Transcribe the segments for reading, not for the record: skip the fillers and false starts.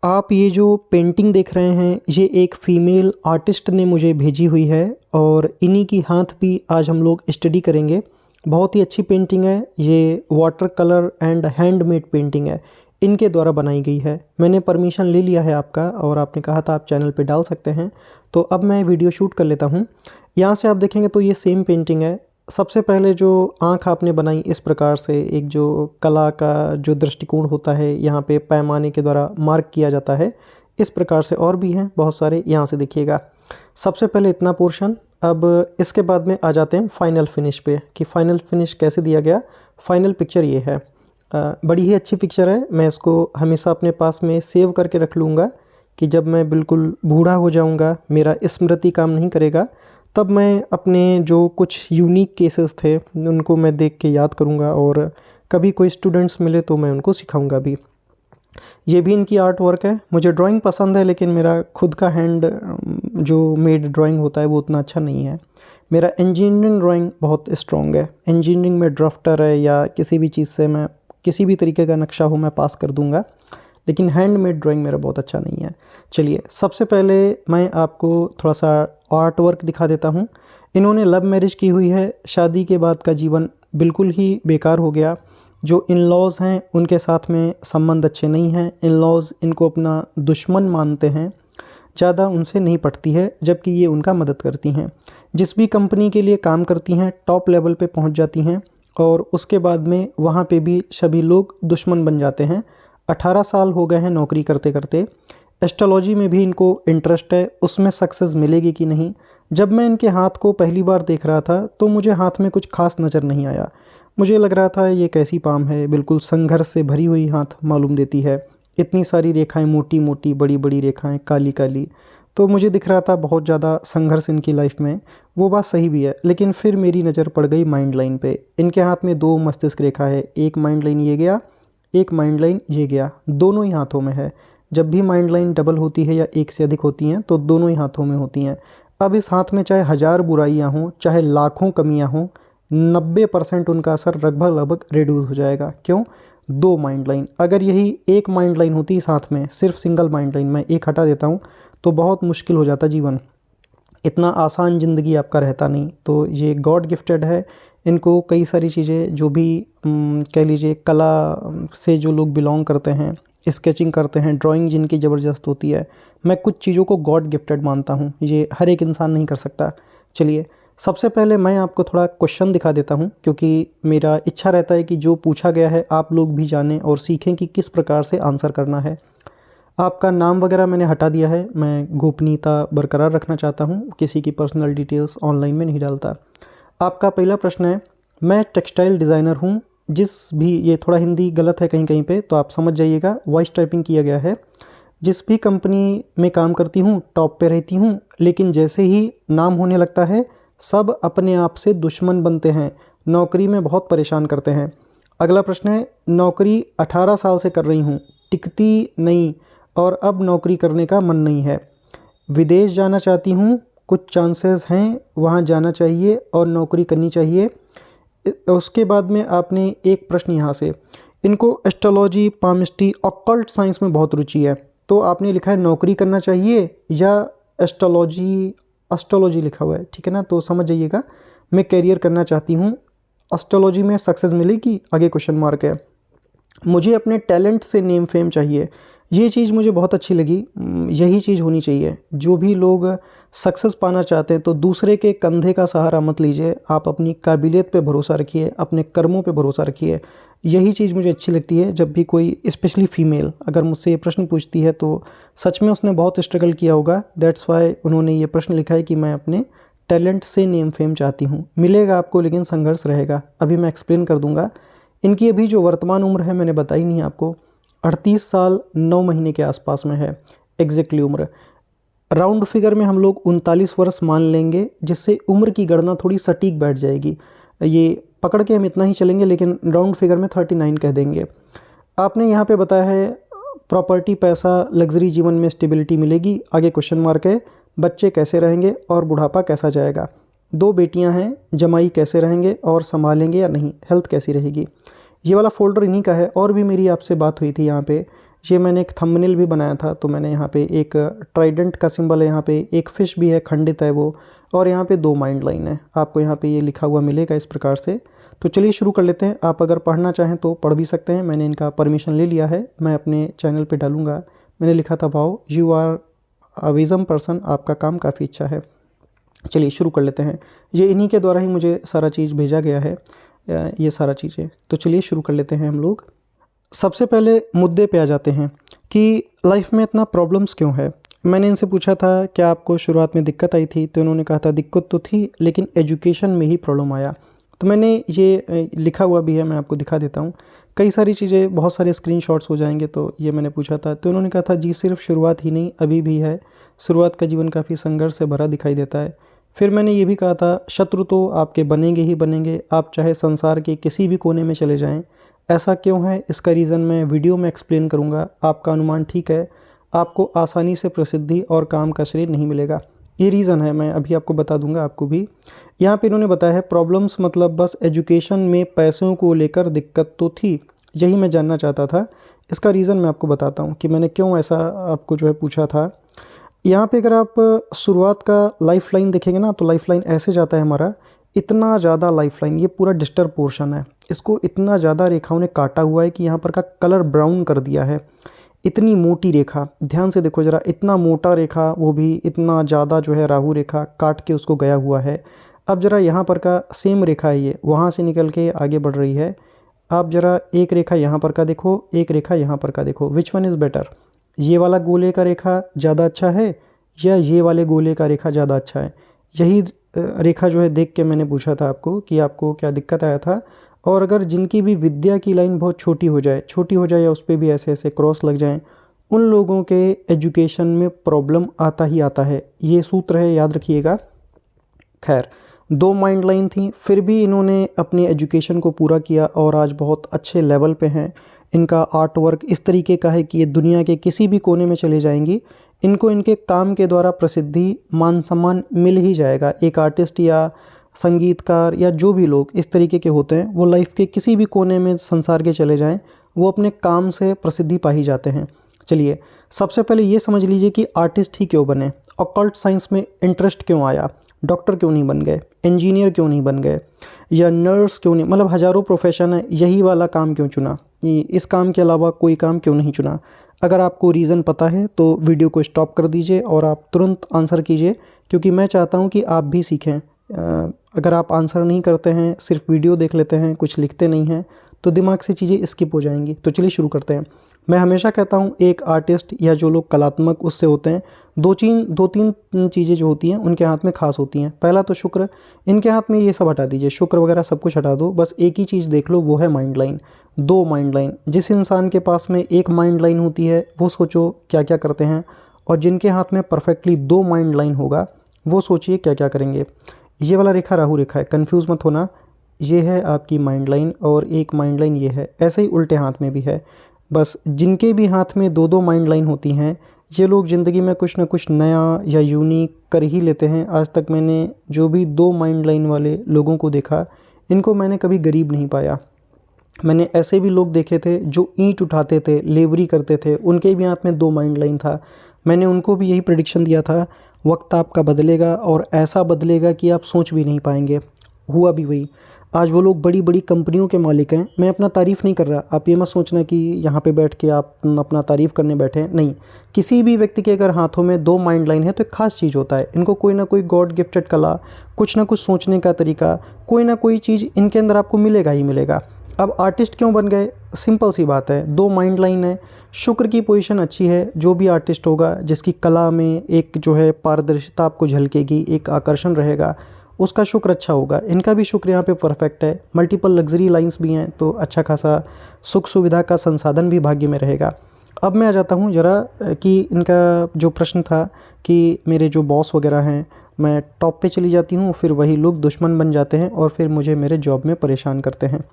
आप ये जो पेंटिंग देख रहे हैं ये एक फ़ीमेल आर्टिस्ट ने मुझे भेजी हुई है और इन्हीं की हाथ भी आज हम लोग स्टडी करेंगे। बहुत ही अच्छी पेंटिंग है। ये water colour and handmade painting है, इनके द्वारा बनाई गई है। मैंने परमिशन ले लिया है आपका और आपने कहा था आप चैनल पे डाल सकते हैं, तो अब मैं वीडियो शूट कर लेता हूँ। यहाँ से आप देखेंगे तो ये सेम पेंटिंग है। सबसे पहले जो आँख आपने बनाई इस प्रकार से, एक जो कला का जो दृष्टिकोण होता है यहाँ पे पैमाने के द्वारा मार्क किया जाता है, इस प्रकार से और भी हैं बहुत सारे। यहाँ से देखिएगा, सबसे पहले इतना पोर्शन। अब इसके बाद में आ जाते हैं फाइनल फिनिश पे कि फाइनल फिनिश कैसे दिया गया। फाइनल पिक्चर ये है। बड़ी ही अच्छी पिक्चर है। मैं इसको हमेशा अपने पास में सेव करके रख लूँगा कि जब मैं बिल्कुल बूढ़ा हो जाऊँगा, मेरा स्मृति काम नहीं करेगा, तब मैं अपने जो कुछ यूनिक केसेस थे उनको मैं देख के याद करूँगा और कभी कोई स्टूडेंट्स मिले तो मैं उनको सिखाऊँगा भी। ये भी इनकी आर्ट वर्क है। मुझे ड्राइंग पसंद है, लेकिन मेरा खुद का हैंड जो मेड ड्राइंग होता है वो उतना अच्छा नहीं है। मेरा इंजीनियरिंग ड्राइंग बहुत स्ट्रॉन्ग है। इंजीनियरिंग में ड्राफ्टर है या किसी भी चीज़ से मैं किसी भी तरीके का नक्शा हो मैं पास कर दूंगा, लेकिन हैंडमेड ड्राइंग मेरा बहुत अच्छा नहीं है। चलिए, सबसे पहले मैं आपको थोड़ा सा आर्ट वर्क दिखा देता हूँ। इन्होंने लव मैरिज की हुई है। शादी के बाद का जीवन बिल्कुल ही बेकार हो गया। जो इन लॉज़ हैं उनके साथ में संबंध अच्छे नहीं हैं। इन लॉज़ इनको अपना दुश्मन मानते हैं, ज़्यादा उनसे नहीं पटती है, जबकि ये उनका मदद करती हैं। जिस भी कंपनी के लिए काम करती हैं टॉप लेवल पे पहुंच जाती हैं और उसके बाद में वहाँ पे भी सभी लोग दुश्मन बन जाते हैं। 18 साल हो गए हैं नौकरी करते करते। एस्ट्रोलॉजी में भी इनको इंटरेस्ट है, उसमें सक्सेस मिलेगी कि नहीं। जब मैं इनके हाथ को पहली बार देख रहा था तो मुझे हाथ में कुछ खास नज़र नहीं आया। मुझे लग रहा था ये कैसी पाम है, बिल्कुल संघर्ष से भरी हुई हाथ मालूम देती है। इतनी सारी रेखाएं, मोटी मोटी बड़ी बड़ी रेखाएं, काली काली, तो मुझे दिख रहा था बहुत ज़्यादा संघर्ष इनकी लाइफ में। वो बात सही भी है, लेकिन फिर मेरी नज़र पड़ गई माइंड लाइन पे। इनके हाथ में दो मस्तिष्क रेखा है, एक माइंड लाइन ये गया, एक माइंड लाइन ये गया, दोनों ही हाथों में है। जब भी माइंड लाइन डबल होती है या एक से अधिक होती हैं तो दोनों ही हाथों में होती हैं। अब इस हाथ में चाहे 1000 बुराइयां हों, चाहे लाखों कमियां हों, 90% उनका असर लगभग रिड्यूस हो जाएगा। क्यों? दो माइंड लाइन। अगर यही एक माइंड लाइन होती इस हाथ में, सिर्फ सिंगल माइंड लाइन, मैं एक हटा देता हूँ, तो बहुत मुश्किल हो जाता जीवन। इतना आसान ज़िंदगी आपका रहता नहीं। तो ये गॉड गिफ्टेड है। इनको कई सारी चीज़ें जो भी कह लीजिए कला से जो लोग बिलोंग करते हैं, स्केचिंग करते हैं, ड्राइंग जिनकी ज़बरदस्त होती है, मैं कुछ चीज़ों को गॉड गिफ्टेड मानता हूँ। ये हर एक इंसान नहीं कर सकता। चलिए, सबसे पहले मैं आपको थोड़ा क्वेश्चन दिखा देता हूँ, क्योंकि मेरा इच्छा रहता है कि जो पूछा गया है आप लोग भी जानें और सीखें कि किस प्रकार से आंसर करना है। आपका नाम वगैरह मैंने हटा दिया है। मैं गोपनीयता बरकरार रखना चाहता हूँ, किसी की पर्सनल डिटेल्स ऑनलाइन में नहीं डालता। आपका पहला प्रश्न है, मैं टेक्सटाइल डिज़ाइनर हूँ। जिस भी, ये थोड़ा हिंदी गलत है कहीं कहीं पे, तो आप समझ जाइएगा, वॉइस टाइपिंग किया गया है। जिस भी कंपनी में काम करती हूँ टॉप पे रहती हूँ, लेकिन जैसे ही नाम होने लगता है सब अपने आप से दुश्मन बनते हैं, नौकरी में बहुत परेशान करते हैं। अगला प्रश्न है, नौकरी 18 साल से कर रही हूँ, टिकती नहीं और अब नौकरी करने का मन नहीं है। विदेश जाना चाहती हूँ, कुछ चांसेस हैं, वहाँ जाना चाहिए और नौकरी करनी चाहिए। उसके बाद में आपने एक प्रश्न यहाँ से, इनको एस्ट्रोलॉजी, पामिस्ट्री, ऑकल्ट साइंस में बहुत रुचि है, तो आपने लिखा है नौकरी करना चाहिए या एस्ट्रोलॉजी, एस्ट्रोलॉजी लिखा हुआ है, ठीक है ना। तो समझ जाइएगा, मैं करियर करना चाहती हूँ, एस्ट्रोलॉजी में सक्सेस मिलेगी, आगे क्वेश्चन मार्क है। मुझे अपने टैलेंट से नेम फेम चाहिए। ये चीज़ मुझे बहुत अच्छी लगी। यही चीज़ होनी चाहिए। जो भी लोग सक्सेस पाना चाहते हैं तो दूसरे के कंधे का सहारा मत लीजिए, आप अपनी काबिलियत पे भरोसा रखिए, अपने कर्मों पे भरोसा रखिए। यही चीज़ मुझे अच्छी लगती है। जब भी कोई स्पेशली फ़ीमेल अगर मुझसे ये प्रश्न पूछती है तो सच में उसने बहुत स्ट्रगल किया होगा। दैट्स वाई उन्होंने ये प्रश्न लिखा है कि मैं अपने टैलेंट से नेम फेम चाहती हूँ। मिलेगा आपको, लेकिन संघर्ष रहेगा। अभी मैं एक्सप्लेन कर दूँगा। इनकी अभी जो वर्तमान उम्र है मैंने बताई नहीं आपको, 38 साल 9 महीने के आसपास में है एग्जैक्टली उम्र। राउंड फिगर में हम लोग 39 वर्ष मान लेंगे, जिससे उम्र की गणना थोड़ी सटीक बैठ जाएगी। ये पकड़ के हम इतना ही चलेंगे, लेकिन राउंड फिगर में 39 कह देंगे। आपने यहाँ पे बताया है प्रॉपर्टी, पैसा, लग्जरी जीवन में स्टेबिलिटी मिलेगी, आगे क्वेश्चन मार्क है। बच्चे कैसे रहेंगे और बुढ़ापा कैसा जाएगा। 2 बेटियां हैं, जमाई कैसे रहेंगे और संभालेंगे या नहीं, हेल्थ कैसी रहेगी। ये वाला फोल्डर इन्हीं का है। और भी मेरी आपसे बात हुई थी यहाँ पे ये मैंने एक थंबनेल भी बनाया था, तो मैंने यहाँ पे एक ट्राइडेंट का सिंबल है, यहाँ पे एक फ़िश भी है, खंडित है वो, और यहाँ पे 2 माइंड लाइन है। आपको यहाँ पे ये लिखा हुआ मिलेगा इस प्रकार से। तो चलिए शुरू कर लेते हैं। आप अगर पढ़ना चाहें तो पढ़ भी सकते हैं, मैंने इनका परमिशन ले लिया है, मैं अपने चैनल पे डालूँगा। मैंने लिखा था wow you are a vision person, आपका काम काफ़ी अच्छा है। चलिए शुरू कर लेते हैं। ये इन्हीं के द्वारा ही मुझे सारा चीज़ भेजा गया है, ये सारा चीज़ें। तो चलिए शुरू कर लेते हैं हम लोग। सबसे पहले मुद्दे पे आ जाते हैं कि लाइफ में इतना प्रॉब्लम्स क्यों है। मैंने इनसे पूछा था क्या आपको शुरुआत में दिक्कत आई थी, तो इन्होंने कहा था दिक्कत तो थी लेकिन एजुकेशन में ही प्रॉब्लम आया। तो मैंने ये लिखा हुआ भी है, मैं आपको दिखा देता हूँ। कई सारी चीज़ें, बहुत सारे स्क्रीनशॉट्स हो जाएंगे। तो ये मैंने पूछा था, तो उन्होंने कहा था जी सिर्फ शुरुआत ही नहीं अभी भी है, शुरुआत का जीवन काफ़ी संघर्ष से भरा दिखाई देता है। फिर मैंने ये भी कहा था शत्रु तो आपके बनेंगे ही बनेंगे, आप चाहे संसार के किसी भी कोने में चले जाएं। ऐसा क्यों है, इसका रीज़न मैं वीडियो में एक्सप्लेन करूंगा। आपका अनुमान ठीक है, आपको आसानी से प्रसिद्धि और काम का श्रेय नहीं मिलेगा। ये रीज़न है, मैं अभी आपको बता दूंगा आपको भी। यहाँ पे इन्होंने बताया है प्रॉब्लम्स मतलब बस एजुकेशन में पैसों को लेकर दिक्कत तो थी, यही मैं जानना चाहता था। इसका रीज़न मैं आपको बताता हूँ कि मैंने क्यों ऐसा आपको जो है पूछा था। यहाँ पे अगर आप शुरुआत का लाइफ लाइन देखेंगे ना, तो लाइफ लाइन ऐसे जाता है हमारा, इतना ज़्यादा लाइफ लाइन, ये पूरा डिस्टर्ब पोर्शन है, इसको इतना ज़्यादा रेखाओं ने काटा हुआ है कि यहाँ पर का कलर ब्राउन कर दिया है। इतनी मोटी रेखा, ध्यान से देखो ज़रा, इतना मोटा रेखा, वो भी इतना ज़्यादा जो है राहु रेखा काट के उसको गया हुआ है। अब ज़रा यहाँ पर का सेम रेखा है, ये वहाँ से निकल के आगे बढ़ रही है। आप ज़रा एक रेखा यहाँ पर का देखो, एक रेखा यहाँ पर का देखो, विच वन इज़ बेटर, ये वाला गोले का रेखा ज़्यादा अच्छा है या ये वाले गोले का रेखा ज़्यादा अच्छा है। यही रेखा जो है देख के मैंने पूछा था आपको कि आपको क्या दिक्कत आया था। और अगर जिनकी भी विद्या की लाइन बहुत छोटी हो जाए या उस पर भी ऐसे ऐसे क्रॉस लग जाएं, उन लोगों के एजुकेशन में प्रॉब्लम आता ही आता है। ये सूत्र है, याद रखिएगा। खैर, 2 माइंड लाइन थी, फिर भी इन्होंने अपनी एजुकेशन को पूरा किया और आज बहुत अच्छे लेवल पे हैं। इनका आर्ट वर्क इस तरीके का है कि ये दुनिया के किसी भी कोने में चले जाएंगी, इनको इनके काम के द्वारा प्रसिद्धि मान सम्मान मिल ही जाएगा। एक आर्टिस्ट या संगीतकार या जो भी लोग इस तरीके के होते हैं, वो लाइफ के किसी भी कोने में संसार के चले जाएं, वो अपने काम से प्रसिद्धि पा ही जाते हैं। चलिए सबसे पहले ये समझ लीजिए कि आर्टिस्ट ही क्यों बने, ऑकल्ट साइंस में इंटरेस्ट क्यों आया, डॉक्टर क्यों नहीं बन गए, इंजीनियर क्यों नहीं बन गए, या नर्स क्यों नहीं, मतलब हज़ारों प्रोफेशन है, यही वाला काम क्यों चुना, इस काम के अलावा कोई काम क्यों नहीं चुना। अगर आपको रीज़न पता है तो वीडियो को स्टॉप कर दीजिए और आप तुरंत आंसर कीजिए, क्योंकि मैं चाहता हूं कि आप भी सीखें। अगर आप आंसर नहीं करते हैं, सिर्फ वीडियो देख लेते हैं, कुछ लिखते नहीं हैं, तो दिमाग से चीज़ें स्किप हो जाएंगी। तो चलिए शुरू करते हैं। मैं हमेशा कहता हूँ एक आर्टिस्ट या जो लोग कलात्मक उससे होते हैं, दो तीन चीज़ें जो होती हैं उनके हाथ में खास होती हैं। पहला तो शुक्र, इनके हाथ में ये सब हटा दीजिए, शुक्र वगैरह सब कुछ हटा दो, बस एक ही चीज़ देख लो, वो है माइंड लाइन। 2 माइंड लाइन, जिस इंसान के पास में एक माइंड लाइन होती है वो सोचो क्या क्या करते हैं, और जिनके हाथ में परफेक्टली 2 माइंड लाइन होगा वो सोचिए क्या क्या करेंगे। ये वाला रेखा राहु रेखा है, कन्फ्यूज़ मत होना, ये है आपकी माइंड लाइन और एक माइंड लाइन ये है। ऐसे ही उल्टे हाथ में भी है। बस जिनके भी हाथ में 2-2 माइंड लाइन होती हैं, ये लोग ज़िंदगी में कुछ ना कुछ नया या यूनिक कर ही लेते हैं। आज तक मैंने जो भी 2 माइंड लाइन वाले लोगों को देखा, इनको मैंने कभी गरीब नहीं पाया। मैंने ऐसे भी लोग देखे थे जो ईंट उठाते थे, लेवरी करते थे, उनके भी हाथ में 2 माइंड लाइन था। मैंने उनको भी यही प्रेडिक्शन दिया था, वक्त आपका बदलेगा और ऐसा बदलेगा कि आप सोच भी नहीं पाएंगे। हुआ भी वही। आज वो लोग बड़ी बड़ी कंपनियों के मालिक हैं। मैं अपना तारीफ़ नहीं कर रहा, आप ये मत सोचना कि यहाँ पे बैठ के आप अपना तारीफ़ करने बैठे हैं, नहीं। किसी भी व्यक्ति के अगर हाथों में 2 माइंड लाइन है तो एक ख़ास चीज़ होता है। इनको कोई ना कोई गॉड गिफ्टेड कला, कुछ ना कुछ सोचने का तरीका, कोई ना कोई चीज़ इनके अंदर आपको मिलेगा ही मिलेगा। अब आर्टिस्ट क्यों बन गए, सिंपल सी बात है, 2 माइंड लाइन है, शुक्र की पोजीशन अच्छी है। जो भी आर्टिस्ट होगा जिसकी कला में एक जो है पारदर्शिता आपको झलकेगी, एक आकर्षण रहेगा, उसका शुक्र अच्छा होगा। इनका भी शुक्र यहाँ पे परफेक्ट है, मल्टीपल लग्जरी लाइंस भी हैं, तो अच्छा खासा सुख सुविधा का संसाधन भी भाग्य में रहेगा। अब मैं आ जाता हूँ ज़रा कि इनका जो प्रश्न था कि मेरे जो बॉस वगैरह हैं, मैं टॉप पे चली जाती हूँ, फिर वही लोग दुश्मन बन जाते हैं और फिर मुझे मेरे जॉब में परेशान करते हैं।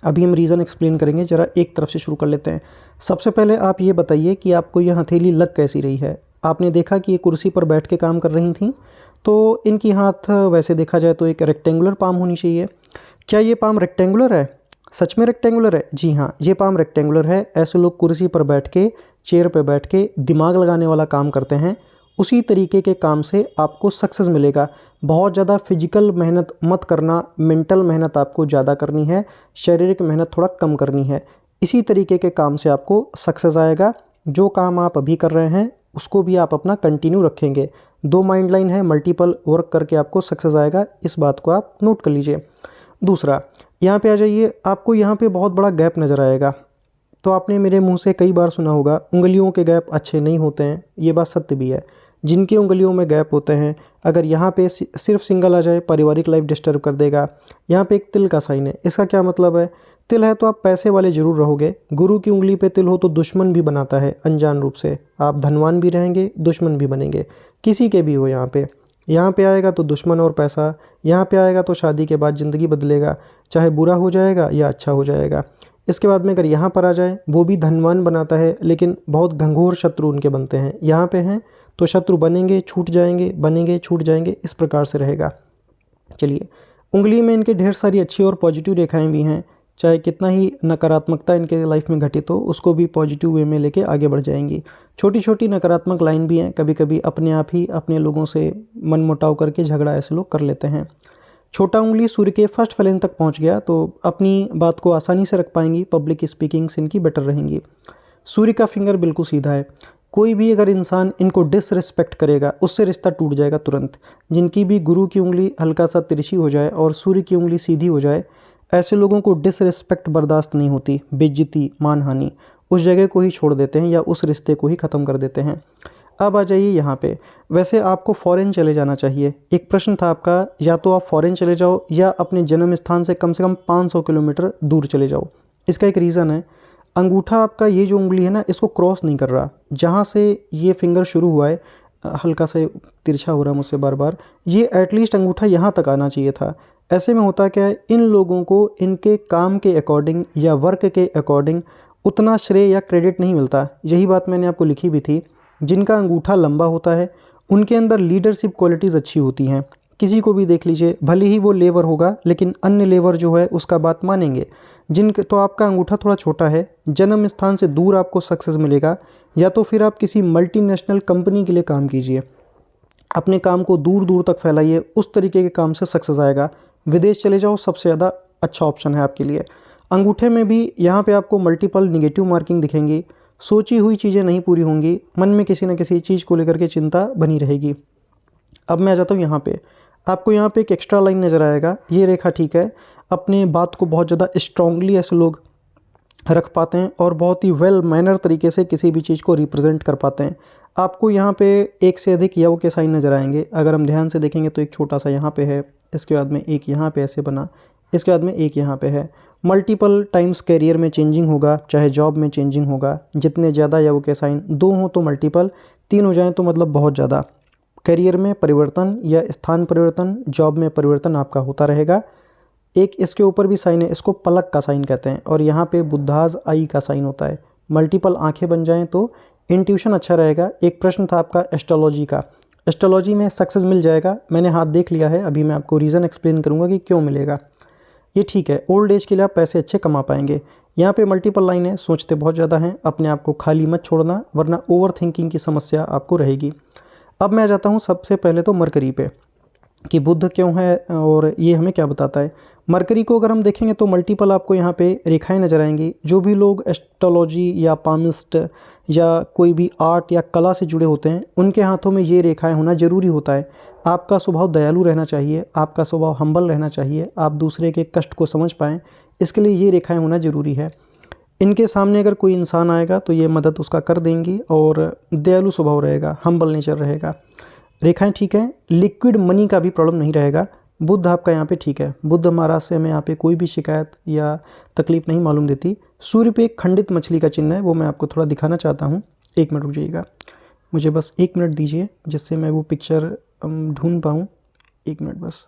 अभी हम रीज़न एक्सप्लेन करेंगे, ज़रा एक तरफ से शुरू कर लेते हैं। सबसे पहले आप ये बताइए कि आपको ये हथेली लग कैसी रही है। आपने देखा कि ये कुर्सी पर बैठ के काम कर रही थी, तो इनकी हाथ वैसे देखा जाए तो एक रेक्टेंगुलर पाम होनी चाहिए। क्या ये पाम रेक्टेंगुलर है? सच में रेक्टेंगुलर है? जी हाँ, ये पाम रेक्टेंगुलर है। ऐसे लोग कुर्सी पर बैठ के, चेयर पे बैठ के दिमाग लगाने वाला काम करते हैं। उसी तरीके के काम से आपको सक्सेस मिलेगा। बहुत ज़्यादा फिजिकल मेहनत मत करना, मेंटल मेहनत आपको ज़्यादा करनी है, शारीरिक मेहनत थोड़ा कम करनी है। इसी तरीके के काम से आपको सक्सेस आएगा। जो काम आप अभी कर रहे हैं उसको भी आप अपना कंटिन्यू रखेंगे। 2 माइंड लाइन है, मल्टीपल वर्क करके आपको सक्सेस आएगा। इस बात को आप नोट कर लीजिए। दूसरा, यहाँ पे आ जाइए। आपको यहाँ पे बहुत बड़ा गैप नज़र आएगा। तो आपने मेरे मुंह से कई बार सुना होगा, उंगलियों के गैप अच्छे नहीं होते हैं। ये बात सत्य भी है। जिनकी उंगलियों में गैप होते हैं, अगर यहाँ पे सिर्फ सिंगल आ जाए, पारिवारिक लाइफ डिस्टर्ब कर देगा। यहाँ पे एक तिल का साइन है। इसका क्या मतलब है? तिल है तो आप पैसे वाले ज़रूर रहोगे। गुरु की उंगली पे तिल हो तो दुश्मन भी बनाता है अनजान रूप से। आप धनवान भी रहेंगे, दुश्मन भी बनेंगे, किसी के भी हो। यहाँ पे आएगा तो दुश्मन और पैसा। यहाँ पे आएगा तो शादी के बाद ज़िंदगी बदलेगा, चाहे बुरा हो जाएगा या अच्छा हो जाएगा। इसके बाद में अगर यहाँ पर आ जाए, वो भी धनवान बनाता है, लेकिन बहुत घंघोर शत्रु उनके बनते हैं। यहाँ पे हैं तो शत्रु बनेंगे, छूट जाएंगे, बनेंगे, छूट जाएंगे, इस प्रकार से रहेगा। चलिए, उंगली में इनके ढेर सारी अच्छी और पॉजिटिव रेखाएं भी हैं। चाहे कितना ही नकारात्मकता इनके लाइफ में घटित हो, उसको भी पॉजिटिव वे में लेके आगे बढ़ जाएंगी। छोटी छोटी नकारात्मक लाइन भी हैं। कभी कभी अपने आप ही अपने लोगों से मनमुटाव करके झगड़ा ऐसे लोग कर लेते हैं। छोटा उंगली सूर्य के फर्स्ट फ्लेम तक पहुंच गया तो अपनी बात को आसानी से रख पाएंगी। पब्लिक स्पीकिंग्स इनकी बेटर रहेंगी। सूर्य का फिंगर बिल्कुल सीधा है। कोई भी अगर इंसान इनको डिसरिस्पेक्ट करेगा, उससे रिश्ता टूट जाएगा तुरंत। जिनकी भी गुरु की उंगली हल्का सा तिरछी हो जाए और सूर्य की उंगली सीधी हो जाए, ऐसे लोगों को डिसरिस्पेक्ट बर्दाश्त नहीं होती। बेइज्जती, मानहानि, उस जगह को ही छोड़ देते हैं या उस रिश्ते को ही ख़त्म कर देते हैं। अब आ जाइए यहाँ पे। वैसे आपको फ़ॉरेन चले जाना चाहिए। एक प्रश्न था आपका, या तो आप फ़ॉरेन चले जाओ या अपने जन्म स्थान से कम 500 किलोमीटर दूर चले जाओ। इसका एक रीज़न है, अंगूठा आपका ये जो उंगली है ना, इसको क्रॉस नहीं कर रहा। जहाँ से ये फिंगर शुरू हुआ है, हल्का सा तिरछा हो रहा है मुझसे बार बार, ये एटलीस्ट अंगूठा यहाँ तक आना चाहिए था। ऐसे में होता क्या है, इन लोगों को इनके काम के अकॉर्डिंग या वर्क के अकॉर्डिंग उतना श्रेय या क्रेडिट नहीं मिलता। यही बात मैंने आपको लिखी भी थी। जिनका अंगूठा लंबा होता है उनके अंदर लीडरशिप क्वालिटीज़ अच्छी होती हैं। किसी को भी देख लीजिए, भले ही वो लेबर होगा लेकिन अन्य लेबर जो है उसका बात मानेंगे। तो आपका अंगूठा थोड़ा छोटा है, जन्म स्थान से दूर आपको सक्सेस मिलेगा। या तो फिर आप किसी मल्टीनेशनल कंपनी के लिए काम कीजिए, अपने काम को दूर दूर तक फैलाइए, उस तरीके के काम से सक्सेस आएगा। विदेश चले जाओ, सबसे ज़्यादा अच्छा ऑप्शन है आपके लिए। अंगूठे में भी यहाँ पे आपको मल्टीपल निगेटिव मार्किंग दिखेंगी। सोची हुई चीज़ें नहीं पूरी होंगी, मन में किसी न किसी चीज़ को लेकर के चिंता बनी रहेगी। अब मैं आ जाता हूँ यहाँ पे। आपको यहाँ पे एक एक्स्ट्रा लाइन नज़र आएगा, ये रेखा ठीक है। अपने बात को बहुत ज़्यादा स्ट्रांगली ऐसे लोग रख पाते हैं और बहुत ही वेल मैनर तरीके से किसी भी चीज़ को रिप्रेजेंट कर पाते हैं। आपको यहाँ पे एक से अधिक यव के साइन नज़र आएंगे। अगर हम ध्यान से देखेंगे तो एक छोटा सा यहाँ पे है, इसके बाद में एक यहाँ पे ऐसे बना, इसके बाद में एक यहाँ पे है। मल्टीपल टाइम्स करियर में चेंजिंग होगा, चाहे जॉब में चेंजिंग होगा। जितने ज़्यादा यव के साइन, 2 हों तो मल्टीपल, 3 हो जाएँ तो मतलब बहुत ज़्यादा। करियर में परिवर्तन या स्थान परिवर्तन, जॉब में परिवर्तन आपका होता रहेगा। एक इसके ऊपर भी साइन है, इसको पलक का साइन कहते हैं, और यहाँ पे बुद्धाज आई का साइन होता है। मल्टीपल आंखें बन जाएं तो इंट्यूशन अच्छा रहेगा। एक प्रश्न था आपका एस्ट्रोलॉजी का, एस्ट्रोलॉजी में सक्सेस मिल जाएगा। मैंने हाथ देख लिया है, अभी मैं आपको रीज़न एक्सप्लेन करूँगा कि क्यों मिलेगा। ये ठीक है, ओल्ड एज के लिए आप पैसे अच्छे कमा पाएंगे। यहाँ पे मल्टीपल लाइन है, सोचते बहुत ज़्यादा हैं, अपने आप को खाली मत छोड़ना वरना ओवर थिंकिंग की समस्या आपको रहेगी। अब मैं आ जाता हूँ सबसे पहले तो मरकरी पे, कि बुध क्यों है और ये हमें क्या बताता है। मरकरी को अगर हम देखेंगे तो मल्टीपल आपको यहाँ पे रेखाएं नज़र आएंगी। जो भी लोग एस्ट्रोलॉजी या पामिस्ट या कोई भी आर्ट या कला से जुड़े होते हैं, उनके हाथों में ये रेखाएं होना ज़रूरी होता है। आपका स्वभाव दयालु रहना चाहिए, आपका स्वभाव हम्बल रहना चाहिए, आप दूसरे के कष्ट को समझ पाएँ, इसके लिए ये रेखाएँ होना ज़रूरी है। इनके सामने अगर कोई इंसान आएगा तो ये मदद उसका कर देंगी और दयालु स्वभाव रहेगा, हम्बल नेचर रहेगा। रेखाएं ठीक है, लिक्विड मनी का भी प्रॉब्लम नहीं रहेगा। बुध आपका यहाँ पे ठीक है, बुध महाराज से हमें यहाँ पे कोई भी शिकायत या तकलीफ नहीं मालूम देती। सूर्य पे एक खंडित मछली का चिन्ह है, वो मैं आपको थोड़ा दिखाना चाहता हूँ। 1 मिनट रुक जाइएगा, मुझे बस 1 मिनट दीजिए जिससे मैं वो पिक्चर ढूंढ पाऊँ। 1 मिनट बस।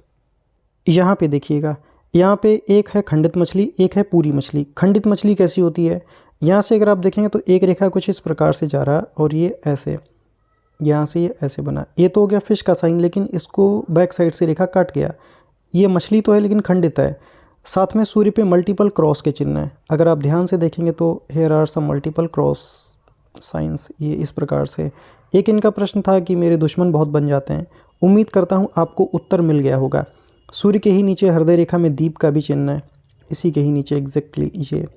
यहाँ पे देखिएगा, यहाँ पे एक है खंडित मछली, एक है पूरी मछली। खंडित मछली कैसी होती है, यहाँ से अगर आप देखेंगे तो एक रेखा कुछ इस प्रकार से जा रहा और ये ऐसे, यहाँ से ये ऐसे बना। ये तो हो गया फिश का साइन, लेकिन इसको बैक साइड से रेखा काट गया। ये मछली तो है लेकिन खंडित है। साथ में सूर्य पे मल्टीपल क्रॉस के चिन्ह हैं। अगर आप ध्यान से देखेंगे तो here are some multiple cross science, ये इस प्रकार से। एक इनका प्रश्न था कि मेरे दुश्मन बहुत बन जाते हैं। उम्मीद करता हूँ आपको उत्तर मिल गया होगा। सूर्य के ही नीचे हृदय रेखा में दीप का भी चिन्ह है, इसी के ही नीचे एग्जैक्टली ये।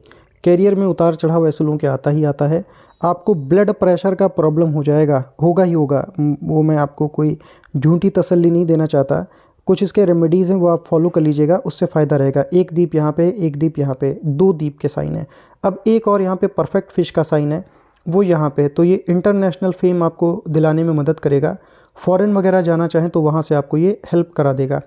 कैरियर में उतार चढ़ाव ऐसे लोगों के आता ही आता है। आपको ब्लड प्रेशर का प्रॉब्लम हो जाएगा, होगा ही होगा, वो मैं आपको कोई झूठी तसल्ली नहीं देना चाहता। कुछ इसके रेमेडीज़ हैं वो आप फॉलो कर लीजिएगा, उससे फ़ायदा रहेगा। एक दीप यहाँ पे, एक दीप यहाँ पे, 2 दीप के साइन है। अब एक और यहाँ पे परफेक्ट फिश का साइन है, वो यहाँ पे। तो ये इंटरनेशनल फेम आपको दिलाने में मदद करेगा। फॉरेन वगैरह जाना चाहें तो वहाँ से आपको ये हेल्प करा देगा।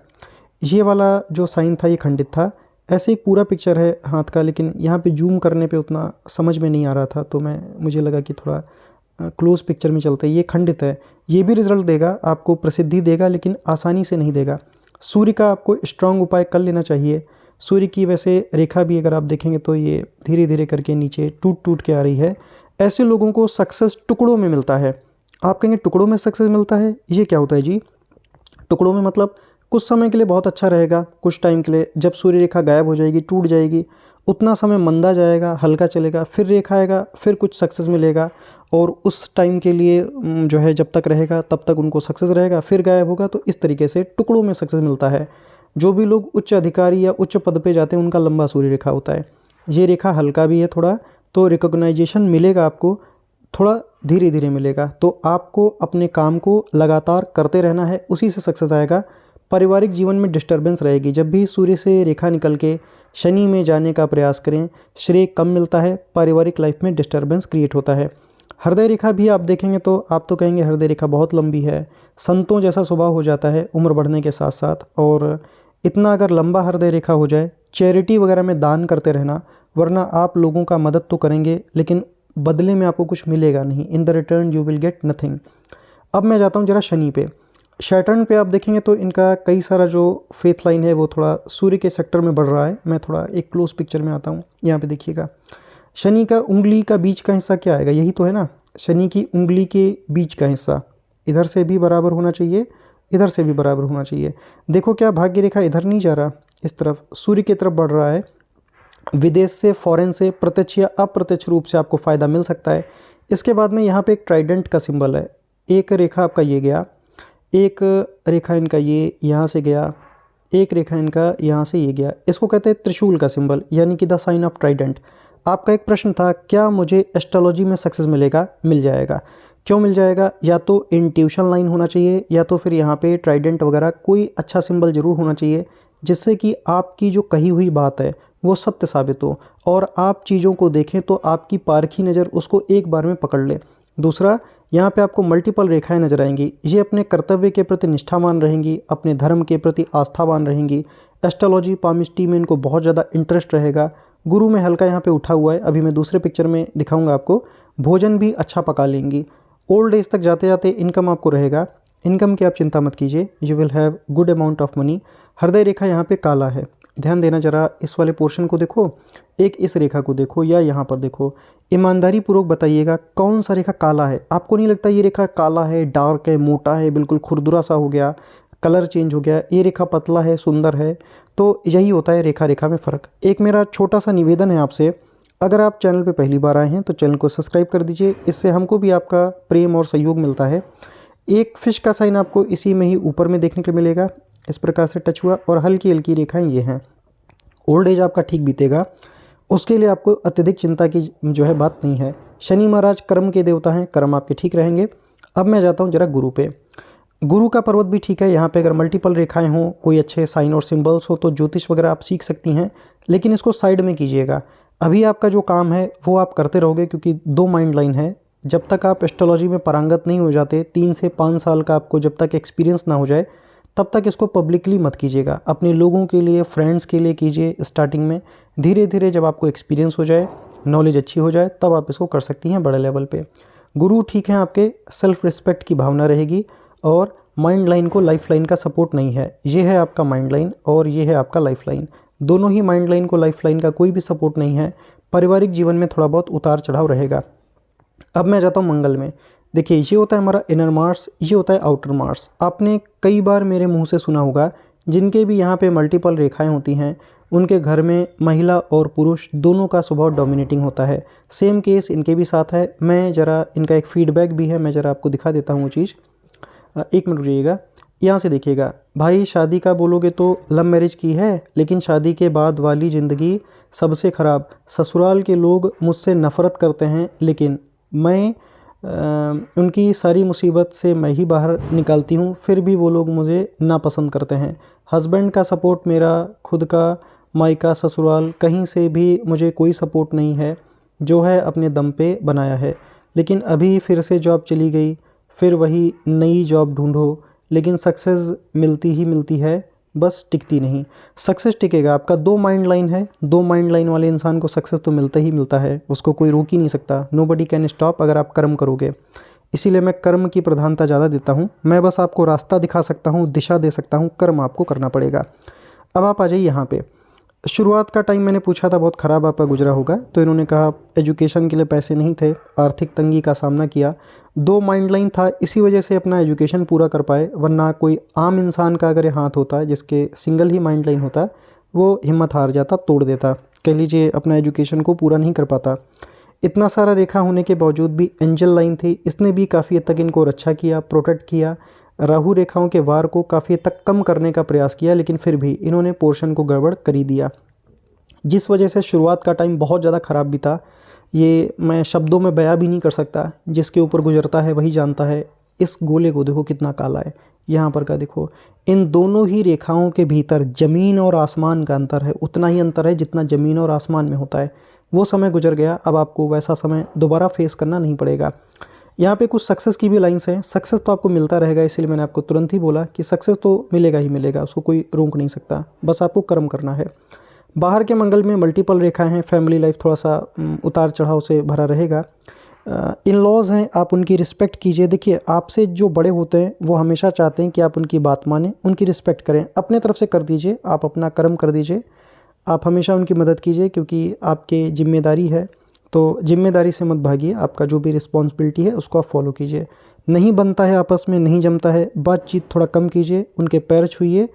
ये वाला जो साइन था ये खंडित था। ऐसे एक पूरा पिक्चर है हाथ का, लेकिन यहाँ पे जूम करने पे उतना समझ में नहीं आ रहा था, तो मुझे लगा कि थोड़ा क्लोज पिक्चर में चलता है। ये खंडित है। ये भी रिजल्ट देगा, आपको प्रसिद्धि देगा, लेकिन आसानी से नहीं देगा। सूर्य का आपको स्ट्रांग उपाय कर लेना चाहिए। सूर्य की वैसे रेखा भी अगर आप देखेंगे तो ये धीरे धीरे करके नीचे टूट टूट के आ रही है। ऐसे लोगों को सक्सेस टुकड़ों में मिलता है। आप कहेंगे टुकड़ों में सक्सेस मिलता है, ये क्या होता है जी? टुकड़ों में मतलब कुछ समय के लिए बहुत अच्छा रहेगा, कुछ टाइम के लिए। जब सूर्य रेखा गायब हो जाएगी, टूट जाएगी, उतना समय मंदा जाएगा, हल्का चलेगा, फिर रेखा आएगा, फिर कुछ सक्सेस मिलेगा, और उस टाइम के लिए जो है जब तक रहेगा तब तक उनको सक्सेस रहेगा, फिर गायब होगा। तो इस तरीके से टुकड़ों में सक्सेस मिलता है। जो भी लोग उच्च अधिकारी या उच्च पद पे जाते हैं उनका लंबा सूर्य रेखा होता है। ये रेखा हल्का भी है थोड़ा, तो रिकॉग्नाइजेशन मिलेगा आपको, थोड़ा धीरे धीरे मिलेगा। तो आपको अपने काम को लगातार करते रहना है, उसी से सक्सेस आएगा। पारिवारिक जीवन में डिस्टर्बेंस रहेगी। जब भी सूर्य से रेखा निकल के शनि में जाने का प्रयास करें, श्रेय कम मिलता है, पारिवारिक लाइफ में डिस्टर्बेंस क्रिएट होता है। हृदय रेखा भी आप देखेंगे तो आप तो कहेंगे हृदय रेखा बहुत लंबी है, संतों जैसा स्वभाव हो जाता है उम्र बढ़ने के साथ साथ। और इतना अगर लंबा हृदय रेखा हो जाए, चैरिटी वगैरह में दान करते रहना, वरना आप लोगों का मदद तो करेंगे लेकिन बदले में आपको कुछ मिलेगा नहीं। In the return you will get nothing. अब मैं जाता हूँ जरा शनि पे। सैटर्न पे आप देखेंगे तो इनका कई सारा जो फेथ लाइन है वो थोड़ा सूर्य के सेक्टर में बढ़ रहा है। मैं थोड़ा एक क्लोज पिक्चर में आता हूँ, यहाँ पे देखिएगा। शनि का उंगली का बीच का हिस्सा क्या आएगा? यही तो है ना, शनि की उंगली के बीच का हिस्सा। इधर से भी बराबर होना चाहिए, इधर से भी बराबर होना चाहिए। देखो क्या भाग्य रेखा इधर नहीं जा रहा, इस तरफ सूर्य की तरफ बढ़ रहा है। विदेश से, फॉरेन से प्रत्यक्ष या अप्रत्यक्ष रूप से आपको फ़ायदा मिल सकता है। इसके बाद में यहाँ पे एक ट्राइडेंट का सिंबल है। एक रेखा आपका ये गया, एक रेखा इनका ये यहाँ से गया, एक रेखा इनका यहाँ से ये गया। इसको कहते हैं त्रिशूल का सिंबल, यानी कि द साइन ऑफ ट्राइडेंट। आपका एक प्रश्न था, क्या मुझे एस्ट्रोलॉजी में सक्सेस मिलेगा? मिल जाएगा। क्यों मिल जाएगा? या तो इंट्यूशन लाइन होना चाहिए, या तो फिर यहाँ पे ट्राइडेंट वगैरह कोई अच्छा सिंबल ज़रूर होना चाहिए, जिससे कि आपकी जो कही हुई बात है वो सत्य साबित हो, और आप चीज़ों को देखें तो आपकी पारखी नज़र उसको एक बार में पकड़ ले। दूसरा, यहाँ पे आपको मल्टीपल रेखाएं नजर आएंगी। ये अपने कर्तव्य के प्रति निष्ठावान रहेंगी, अपने धर्म के प्रति आस्थावान रहेंगी। एस्ट्रोलॉजी पामिस्ट्री में इनको बहुत ज़्यादा इंटरेस्ट रहेगा। गुरु में हल्का यहाँ पे उठा हुआ है, अभी मैं दूसरे पिक्चर में दिखाऊंगा आपको। भोजन भी अच्छा पका लेंगी। ओल्ड एज तक जाते जाते इनकम आपको रहेगा। इनकम की आप चिंता मत कीजिए, you will have good amount of money. हृदय रेखा यहाँ पे काला है, ध्यान देना जरा। इस वाले पोर्शन को देखो, एक इस रेखा को देखो, या यहाँ पर देखो। ईमानदारी पूर्वक बताइएगा कौन सा रेखा काला है। आपको नहीं लगता ये रेखा काला है, डार्क है, मोटा है, बिल्कुल खुरदुरा सा हो गया, कलर चेंज हो गया? ये रेखा पतला है, सुंदर है। तो यही होता है रेखा रेखा में फ़र्क। एक मेरा छोटा सा निवेदन है आपसे, अगर आप चैनल पे पहली बार आए हैं तो चैनल को सब्सक्राइब कर दीजिए, इससे हमको भी आपका प्रेम और सहयोग मिलता है। एक फिश का साइन आपको इसी में ही ऊपर में देखने को मिलेगा, इस प्रकार से टच हुआ, और हल्की हल्की रेखाएं ये हैं। ओल्ड एज आपका ठीक बीतेगा, उसके लिए आपको अत्यधिक चिंता की जो है बात नहीं है। शनि महाराज कर्म के देवता हैं, कर्म आपके ठीक रहेंगे। अब मैं जाता हूँ जरा गुरु पे। गुरु का पर्वत भी ठीक है। यहाँ पे अगर मल्टीपल रेखाएं हों, कोई अच्छे साइन और सिंबल्स हो, तो ज्योतिष वगैरह आप सीख सकती हैं, लेकिन इसको साइड में कीजिएगा। अभी आपका जो काम है वो आप करते रहोगे, क्योंकि 2 माइंड लाइन है। जब तक आप एस्ट्रोलॉजी में पारंगत नहीं हो जाते, 3 से 5 साल का आपको जब तक एक्सपीरियंस ना हो जाए, तब तक इसको पब्लिकली मत कीजिएगा। अपने लोगों के लिए, फ्रेंड्स के लिए कीजिए स्टार्टिंग में। धीरे धीरे जब आपको एक्सपीरियंस हो जाए, नॉलेज अच्छी हो जाए, तब आप इसको कर सकती हैं बड़े लेवल पे। गुरु ठीक है आपके, सेल्फ रिस्पेक्ट की भावना रहेगी, और माइंड लाइन को लाइफ लाइन का सपोर्ट नहीं है। ये है आपका माइंड लाइन और ये है आपका लाइफ लाइन। दोनों ही माइंड लाइन को लाइफ लाइन का कोई भी सपोर्ट नहीं है। पारिवारिक जीवन में थोड़ा बहुत उतार चढ़ाव रहेगा। अब मैं जाता हूँ मंगल में। देखिए, ये होता है हमारा इनर मार्स, ये होता है आउटर मार्स। आपने कई बार मेरे मुंह से सुना होगा, जिनके भी यहाँ पे मल्टीपल रेखाएं होती हैं उनके घर में महिला और पुरुष दोनों का स्वभाव डोमिनेटिंग होता है। सेम केस इनके भी साथ है। मैं ज़रा इनका एक फीडबैक भी है, मैं ज़रा आपको दिखा देता हूँ वो चीज़। एक मिनट रुकिएगा, यहाँ से देखिएगा। भाई शादी का बोलोगे तो लव मैरिज की है, लेकिन शादी के बाद वाली ज़िंदगी सबसे ख़राब। ससुराल के लोग मुझसे नफ़रत करते हैं, लेकिन मैं उनकी सारी मुसीबत से मैं ही बाहर निकालती हूँ, फिर भी वो लोग मुझे नापसंद करते हैं। हस्बैंड का सपोर्ट, मेरा खुद का मायका ससुराल, कहीं से भी मुझे कोई सपोर्ट नहीं है। जो है अपने दम पे बनाया है, लेकिन अभी फिर से जॉब चली गई, फिर वही नई जॉब ढूंढो, लेकिन सक्सेस मिलती ही मिलती है, बस टिकती नहीं। सक्सेस टिकेगा आपका, 2 माइंड लाइन है, 2 माइंड लाइन वाले इंसान को सक्सेस तो मिलता ही मिलता है, उसको कोई रोक ही नहीं सकता। नोबडी कैन स्टॉप अगर आप कर्म करोगे। इसीलिए मैं कर्म की प्रधानता ज़्यादा देता हूँ। मैं बस आपको रास्ता दिखा सकता हूँ, दिशा दे सकता हूँ, कर्म आपको करना पड़ेगा। अब आप आ जाइए यहाँ पे। शुरुआत का टाइम मैंने पूछा था बहुत ख़राब आपका गुजरा होगा, तो इन्होंने कहा एजुकेशन के लिए पैसे नहीं थे, आर्थिक तंगी का सामना किया। 2 माइंड लाइन था, इसी वजह से अपना एजुकेशन पूरा कर पाए, वरना कोई आम इंसान का अगर ये हाथ होता जिसके सिंगल ही माइंड लाइन होता, वो हिम्मत हार जाता, तोड़ देता, कह लीजिए अपना एजुकेशन को पूरा नहीं कर पाता। इतना सारा रेखा होने के बावजूद भी एंजल लाइन थी, इसने भी काफ़ी हद तक इनको रक्षा किया, प्रोटेक्ट किया। राहु रेखाओं के वार को काफ़ी हद तक कम करने का प्रयास किया, लेकिन फिर भी इन्होंने पोर्शन को गड़बड़ कर ही दिया, जिस वजह से शुरुआत का टाइम बहुत ज़्यादा ख़राब भी था। ये मैं शब्दों में बयां भी नहीं कर सकता, जिसके ऊपर गुजरता है वही जानता है। इस गोले को देखो कितना काला है, यहाँ पर का देखो। इन दोनों ही रेखाओं के भीतर ज़मीन और आसमान का अंतर है, उतना ही अंतर है जितना ज़मीन और आसमान में होता है। वो समय गुजर गया, अब आपको वैसा समय दोबारा फेस करना नहीं पड़ेगा। यहाँ पे कुछ सक्सेस की भी लाइंस हैं। सक्सेस तो आपको मिलता रहेगा, इसीलिए मैंने आपको तुरंत ही बोला कि सक्सेस तो मिलेगा ही मिलेगा, उसको कोई रोक नहीं सकता, बस आपको कर्म करना है। बाहर के मंगल में मल्टीपल रेखाएं हैं, फैमिली लाइफ थोड़ा सा उतार चढ़ाव से भरा रहेगा। इन लॉज हैं, आप उनकी रिस्पेक्ट कीजिए। देखिए, आपसे जो बड़े होते हैं वो हमेशा चाहते हैं कि आप उनकी बात मानें, उनकी रिस्पेक्ट करें, अपने तरफ से कर दीजिए, आप अपना कर्म कर दीजिए। आप हमेशा उनकी मदद कीजिए, क्योंकि आपकी जिम्मेदारी है, तो जिम्मेदारी से मत भागिए। आपका जो भी रिस्पॉन्सिबिलिटी है उसको आप फॉलो कीजिए। नहीं बनता है आपस में, नहीं जमता है, बातचीत थोड़ा कम कीजिए, उनके पैर छूइए,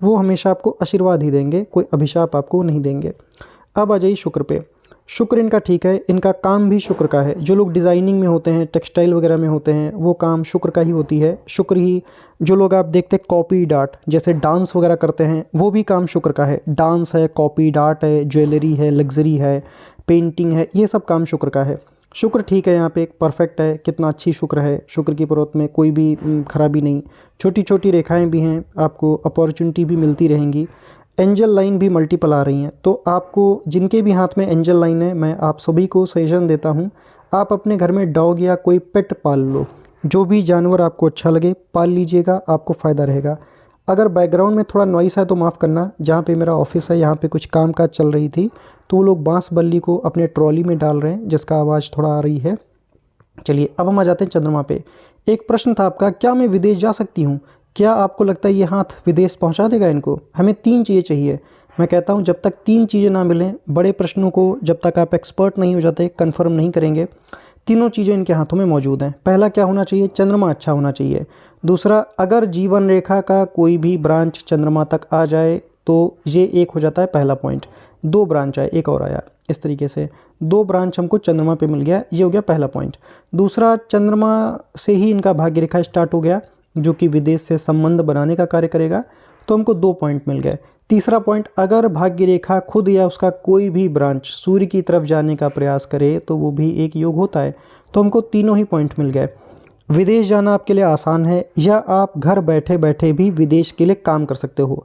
वो हमेशा आपको आशीर्वाद ही देंगे, कोई अभिशाप आपको नहीं देंगे। अब आ जाइए शुक्र पे। शुक्र इनका ठीक है, इनका काम भी शुक्र का है। जो लोग डिज़ाइनिंग में होते हैं, टेक्सटाइल वगैरह में होते हैं, वो काम शुक्र का ही होती है। शुक्र ही, जो लोग आप देखते हैं कॉपी डार्ट, जैसे डांस वगैरह करते हैं, वो भी काम शुक्र का है। डांस है, कॉपी डार्ट है, ज्वेलरी है, लग्जरी है, पेंटिंग है, ये सब काम शुक्र का है। शुक्र ठीक है, यहाँ पे एक परफेक्ट है। कितना अच्छी शुक्र है, शुक्र की पर्वत में कोई भी खराबी नहीं। छोटी छोटी रेखाएं भी हैं, आपको अपॉर्चुनिटी भी मिलती रहेंगी। एंजल लाइन भी मल्टीपल आ रही हैं, तो आपको जिनके भी हाथ में एंजल लाइन है, मैं आप सभी को सजेशन देता हूँ, आप अपने घर में डॉग या कोई पेट पाल लो। जो भी जानवर आपको अच्छा लगे पाल लीजिएगा, आपको फ़ायदा रहेगा। अगर बैकग्राउंड में थोड़ा नॉइस है तो माफ़ करना, जहाँ पे मेरा ऑफिस है यहाँ पे कुछ काम काज चल रही थी, तो वो लोग बांस बल्ली को अपने ट्रॉली में डाल रहे हैं, जिसका आवाज़ थोड़ा आ रही है। चलिए अब हम आ जाते हैं चंद्रमा पे। एक प्रश्न था आपका, क्या मैं विदेश जा सकती हूँ? क्या आपको लगता है ये हाथ विदेश पहुँचा देगा इनको? हमें 3 चीज़ें चाहिए। मैं कहता हूँ जब तक 3 चीज़ें ना मिलें, बड़े प्रश्नों को जब तक आप एक्सपर्ट नहीं हो जाते, कन्फर्म नहीं करेंगे, तीनों चीज़ें इनके हाथों में मौजूद हैं। पहला क्या होना चाहिए? चंद्रमा अच्छा होना चाहिए। दूसरा, अगर जीवन रेखा का कोई भी ब्रांच चंद्रमा तक आ जाए तो ये एक हो जाता है पहला पॉइंट। 2 ब्रांच आए, एक और आया, इस तरीके से 2 ब्रांच हमको चंद्रमा पे मिल गया, ये हो गया पहला पॉइंट। दूसरा, चंद्रमा से ही इनका भाग्य रेखा स्टार्ट हो गया, जो कि विदेश से संबंध बनाने का कार्य करेगा, तो हमको 2 पॉइंट मिल गए। तीसरा पॉइंट, अगर भाग्य रेखा खुद या उसका कोई भी ब्रांच सूर्य की तरफ जाने का प्रयास करे तो वो भी एक योग होता है, तो हमको तीनों ही पॉइंट मिल गए। विदेश जाना आपके लिए आसान है, या आप घर बैठे बैठे भी विदेश के लिए काम कर सकते हो,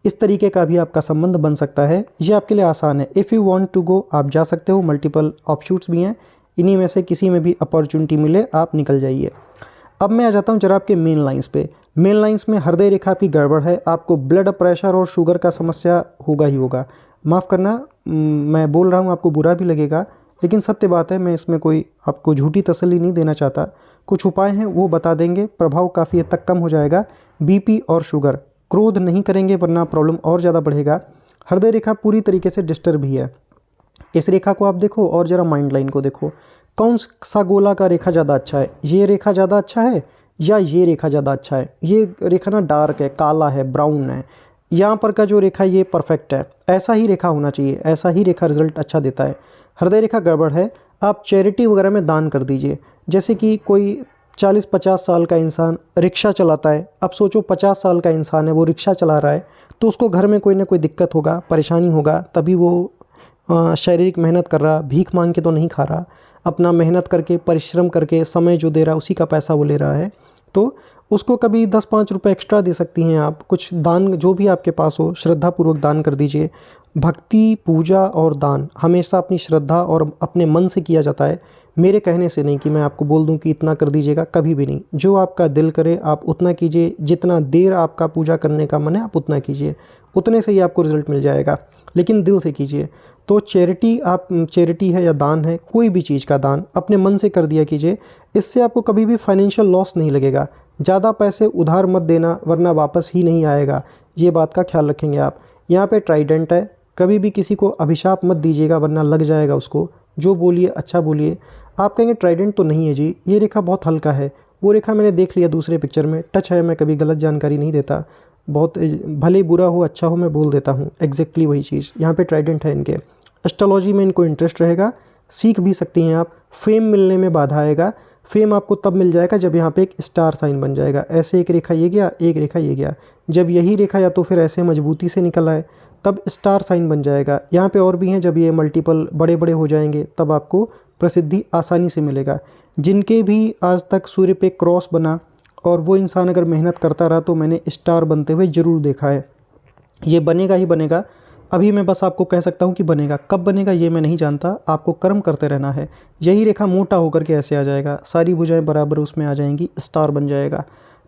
इस तरीके का भी आपका संबंध बन सकता है, ये आपके लिए आसान है। If you want to go, आप जा सकते हो, मल्टीपल ऑप्शूट्स भी हैं, इन्हीं में से किसी में भी अपॉर्चुनिटी मिले आप निकल जाइए। अब मैं आ जाता हूँ जरा आपके मेन लाइंस पे। मेन लाइंस में हृदय रेखा की गड़बड़ है, आपको ब्लड प्रेशर और शुगर का समस्या होगा ही होगा। माफ़ करना, मैं बोल रहा हूँ आपको बुरा भी लगेगा, लेकिन सत्य बात है, मैं इसमें कोई आपको झूठी तसल्ली नहीं देना चाहता। कुछ उपाय हैं वो बता देंगे, प्रभाव काफ़ी हद तक कम हो जाएगा। बीपी और शुगर, क्रोध नहीं करेंगे वरना प्रॉब्लम और ज़्यादा बढ़ेगा। हृदय रेखा पूरी तरीके से डिस्टर्ब ही है। इस रेखा को आप देखो और ज़रा माइंड लाइन को देखो, कौन सा गोला का रेखा ज़्यादा अच्छा है? ये रेखा ज़्यादा अच्छा है या ये रेखा ज़्यादा अच्छा है? ये रेखा ना डार्क है, काला है, ब्राउन है, यहाँ पर का जो रेखा ये परफेक्ट है, ऐसा ही रेखा होना चाहिए, ऐसा ही रेखा रिजल्ट अच्छा देता है। हृदय रेखा गड़बड़ है, आप चैरिटी वगैरह में दान कर दीजिए। जैसे कि कोई 40-50 साल का इंसान रिक्शा चलाता है, अब सोचो 50 साल का इंसान है, वो रिक्शा चला रहा है, तो उसको घर में कोई ना कोई दिक्कत होगा, परेशानी होगा, तभी वो शारीरिक मेहनत कर रहा, भीख मांग के तो नहीं खा रहा, अपना मेहनत करके परिश्रम करके समय जो दे रहा है उसी का पैसा वो ले रहा है। तो उसको कभी 10-5 रुपये एक्स्ट्रा दे सकती हैं आप, कुछ दान जो भी आपके पास हो श्रद्धापूर्वक दान कर दीजिए। भक्ति, पूजा और दान हमेशा अपनी श्रद्धा और अपने मन से किया जाता है, मेरे कहने से नहीं कि मैं आपको बोल दूं कि इतना कर दीजिएगा, कभी भी नहीं। जो आपका दिल करे आप उतना कीजिए, जितना देर आपका पूजा करने का मन है आप उतना कीजिए, उतने से ही आपको रिजल्ट मिल जाएगा, लेकिन दिल से कीजिए। तो चैरिटी, आप चैरिटी है या दान है, कोई भी चीज़ का दान अपने मन से कर दिया कीजिए, इससे आपको कभी भी फाइनेंशियल लॉस नहीं लगेगा। ज़्यादा पैसे उधार मत देना वरना वापस ही नहीं आएगा, ये बात का ख्याल रखेंगे आप। यहाँ पे ट्राइडेंट है, कभी भी किसी को अभिशाप मत दीजिएगा वरना लग जाएगा उसको। जो बोलिए अच्छा बोलिए। आप कहेंगे ट्राइडेंट तो नहीं है जी, ये रेखा बहुत हल्का है, वो रेखा मैंने देख लिया दूसरे पिक्चर में, टच है, मैं कभी गलत जानकारी नहीं देता, बहुत भले बुरा हो अच्छा हो मैं बोल देता हूँ एग्जैक्टली वही चीज़। यहाँ पे ट्राइडेंट है इनके। एस्ट्रोलॉजी में इनको इंटरेस्ट रहेगा, सीख भी सकती हैं आप। फेम मिलने में बाधा आएगा, फेम आपको तब मिल जाएगा जब यहाँ पे एक स्टार साइन बन जाएगा। ऐसे एक रेखा ये गया, एक रेखा ये गया, जब यही रेखा या तो फिर ऐसे मजबूती से निकल आए तब स्टार साइन बन जाएगा। यहाँ पे और भी हैं, जब ये मल्टीपल बड़े बड़े हो जाएंगे तब आपको प्रसिद्धि आसानी से मिलेगा। जिनके भी आज तक सूर्य पे क्रॉस बना और वो इंसान अगर मेहनत करता रहा तो मैंने स्टार बनते हुए ज़रूर देखा है। ये बनेगा ही बनेगा। अभी मैं बस आपको कह सकता हूँ कि बनेगा, कब बनेगा ये मैं नहीं जानता, आपको कर्म करते रहना है। यही रेखा मोटा होकर के ऐसे आ जाएगा, सारी भुजाएं बराबर उसमें आ जाएंगी, स्टार बन जाएगा।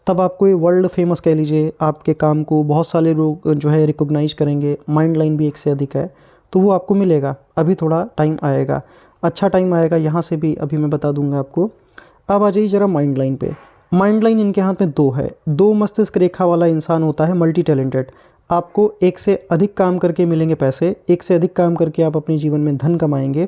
तब आपको ये वर्ल्ड फेमस कह लीजिए, आपके काम को बहुत सारे लोग जो है रिकॉग्नाइज करेंगे। माइंड लाइन भी एक से अधिक है तो वो आपको मिलेगा, अभी थोड़ा टाइम आएगा, अच्छा टाइम आएगा, यहाँ से भी अभी मैं बता दूंगा आपको। अब आ जाइए ज़रा माइंड लाइन पे। माइंड लाइन इनके हाथ में 2 है, 2 मस्तिष्क रेखा वाला इंसान होता है मल्टी टैलेंटेड। आपको एक से अधिक काम करके मिलेंगे पैसे, एक से अधिक काम करके आप अपने जीवन में धन कमाएंगे।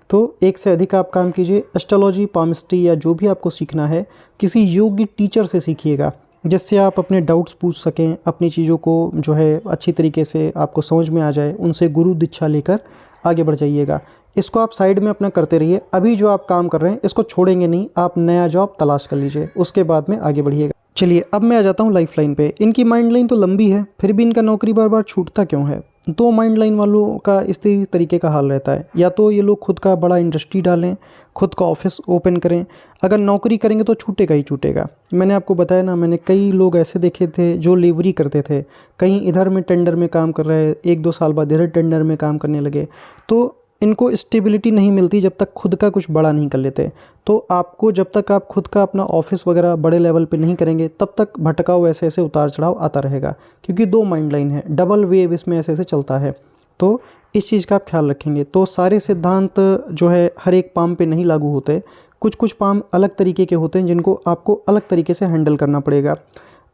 तो एक से अधिक आप काम कीजिए। एस्ट्रोलॉजी, पामिस्ट्री या जो भी आपको सीखना है किसी योग्य टीचर से सीखिएगा, जिससे आप अपने डाउट्स पूछ सकें, अपनी चीज़ों को जो है अच्छी तरीके से आपको समझ में आ जाए। उनसे गुरु दीक्षा लेकर आगे बढ़ जाइएगा। इसको आप साइड में अपना करते रहिए। अभी जो आप काम कर रहे हैं इसको छोड़ेंगे नहीं, आप नया जॉब तलाश कर लीजिए, उसके बाद में आगे बढ़िएगा। चलिए अब मैं आ जाता हूँ लाइफ लाइन पे। इनकी माइंड लाइन तो लंबी है, फिर भी इनका नौकरी बार बार छूटता क्यों है? तो माइंड लाइन वालों का इस तरीके का हाल रहता है, या तो ये लोग खुद का बड़ा इंडस्ट्री डालें, खुद का ऑफिस ओपन करें। अगर नौकरी करेंगे तो छूटेगा ही छूटेगा। मैंने आपको बताया ना, मैंने कई लोग ऐसे देखे थे जो लेवरी करते थे, कहीं इधर में टेंडर में काम कर रहे, 1-2 साल बाद इधर टेंडर में काम करने लगे। तो इनको स्टेबिलिटी नहीं मिलती जब तक खुद का कुछ बड़ा नहीं कर लेते। तो आपको जब तक आप खुद का अपना ऑफिस वगैरह बड़े लेवल पे नहीं करेंगे तब तक भटकाव ऐसे ऐसे उतार चढ़ाव आता रहेगा, क्योंकि 2 माइंड लाइन है, डबल वेव इसमें ऐसे ऐसे चलता है। तो इस चीज़ का आप ख्याल रखेंगे। तो सारे सिद्धांत जो है हर एक पाम पे नहीं लागू होते, कुछ कुछ पाम अलग तरीके के होते हैं जिनको आपको अलग तरीके से हैंडल करना पड़ेगा।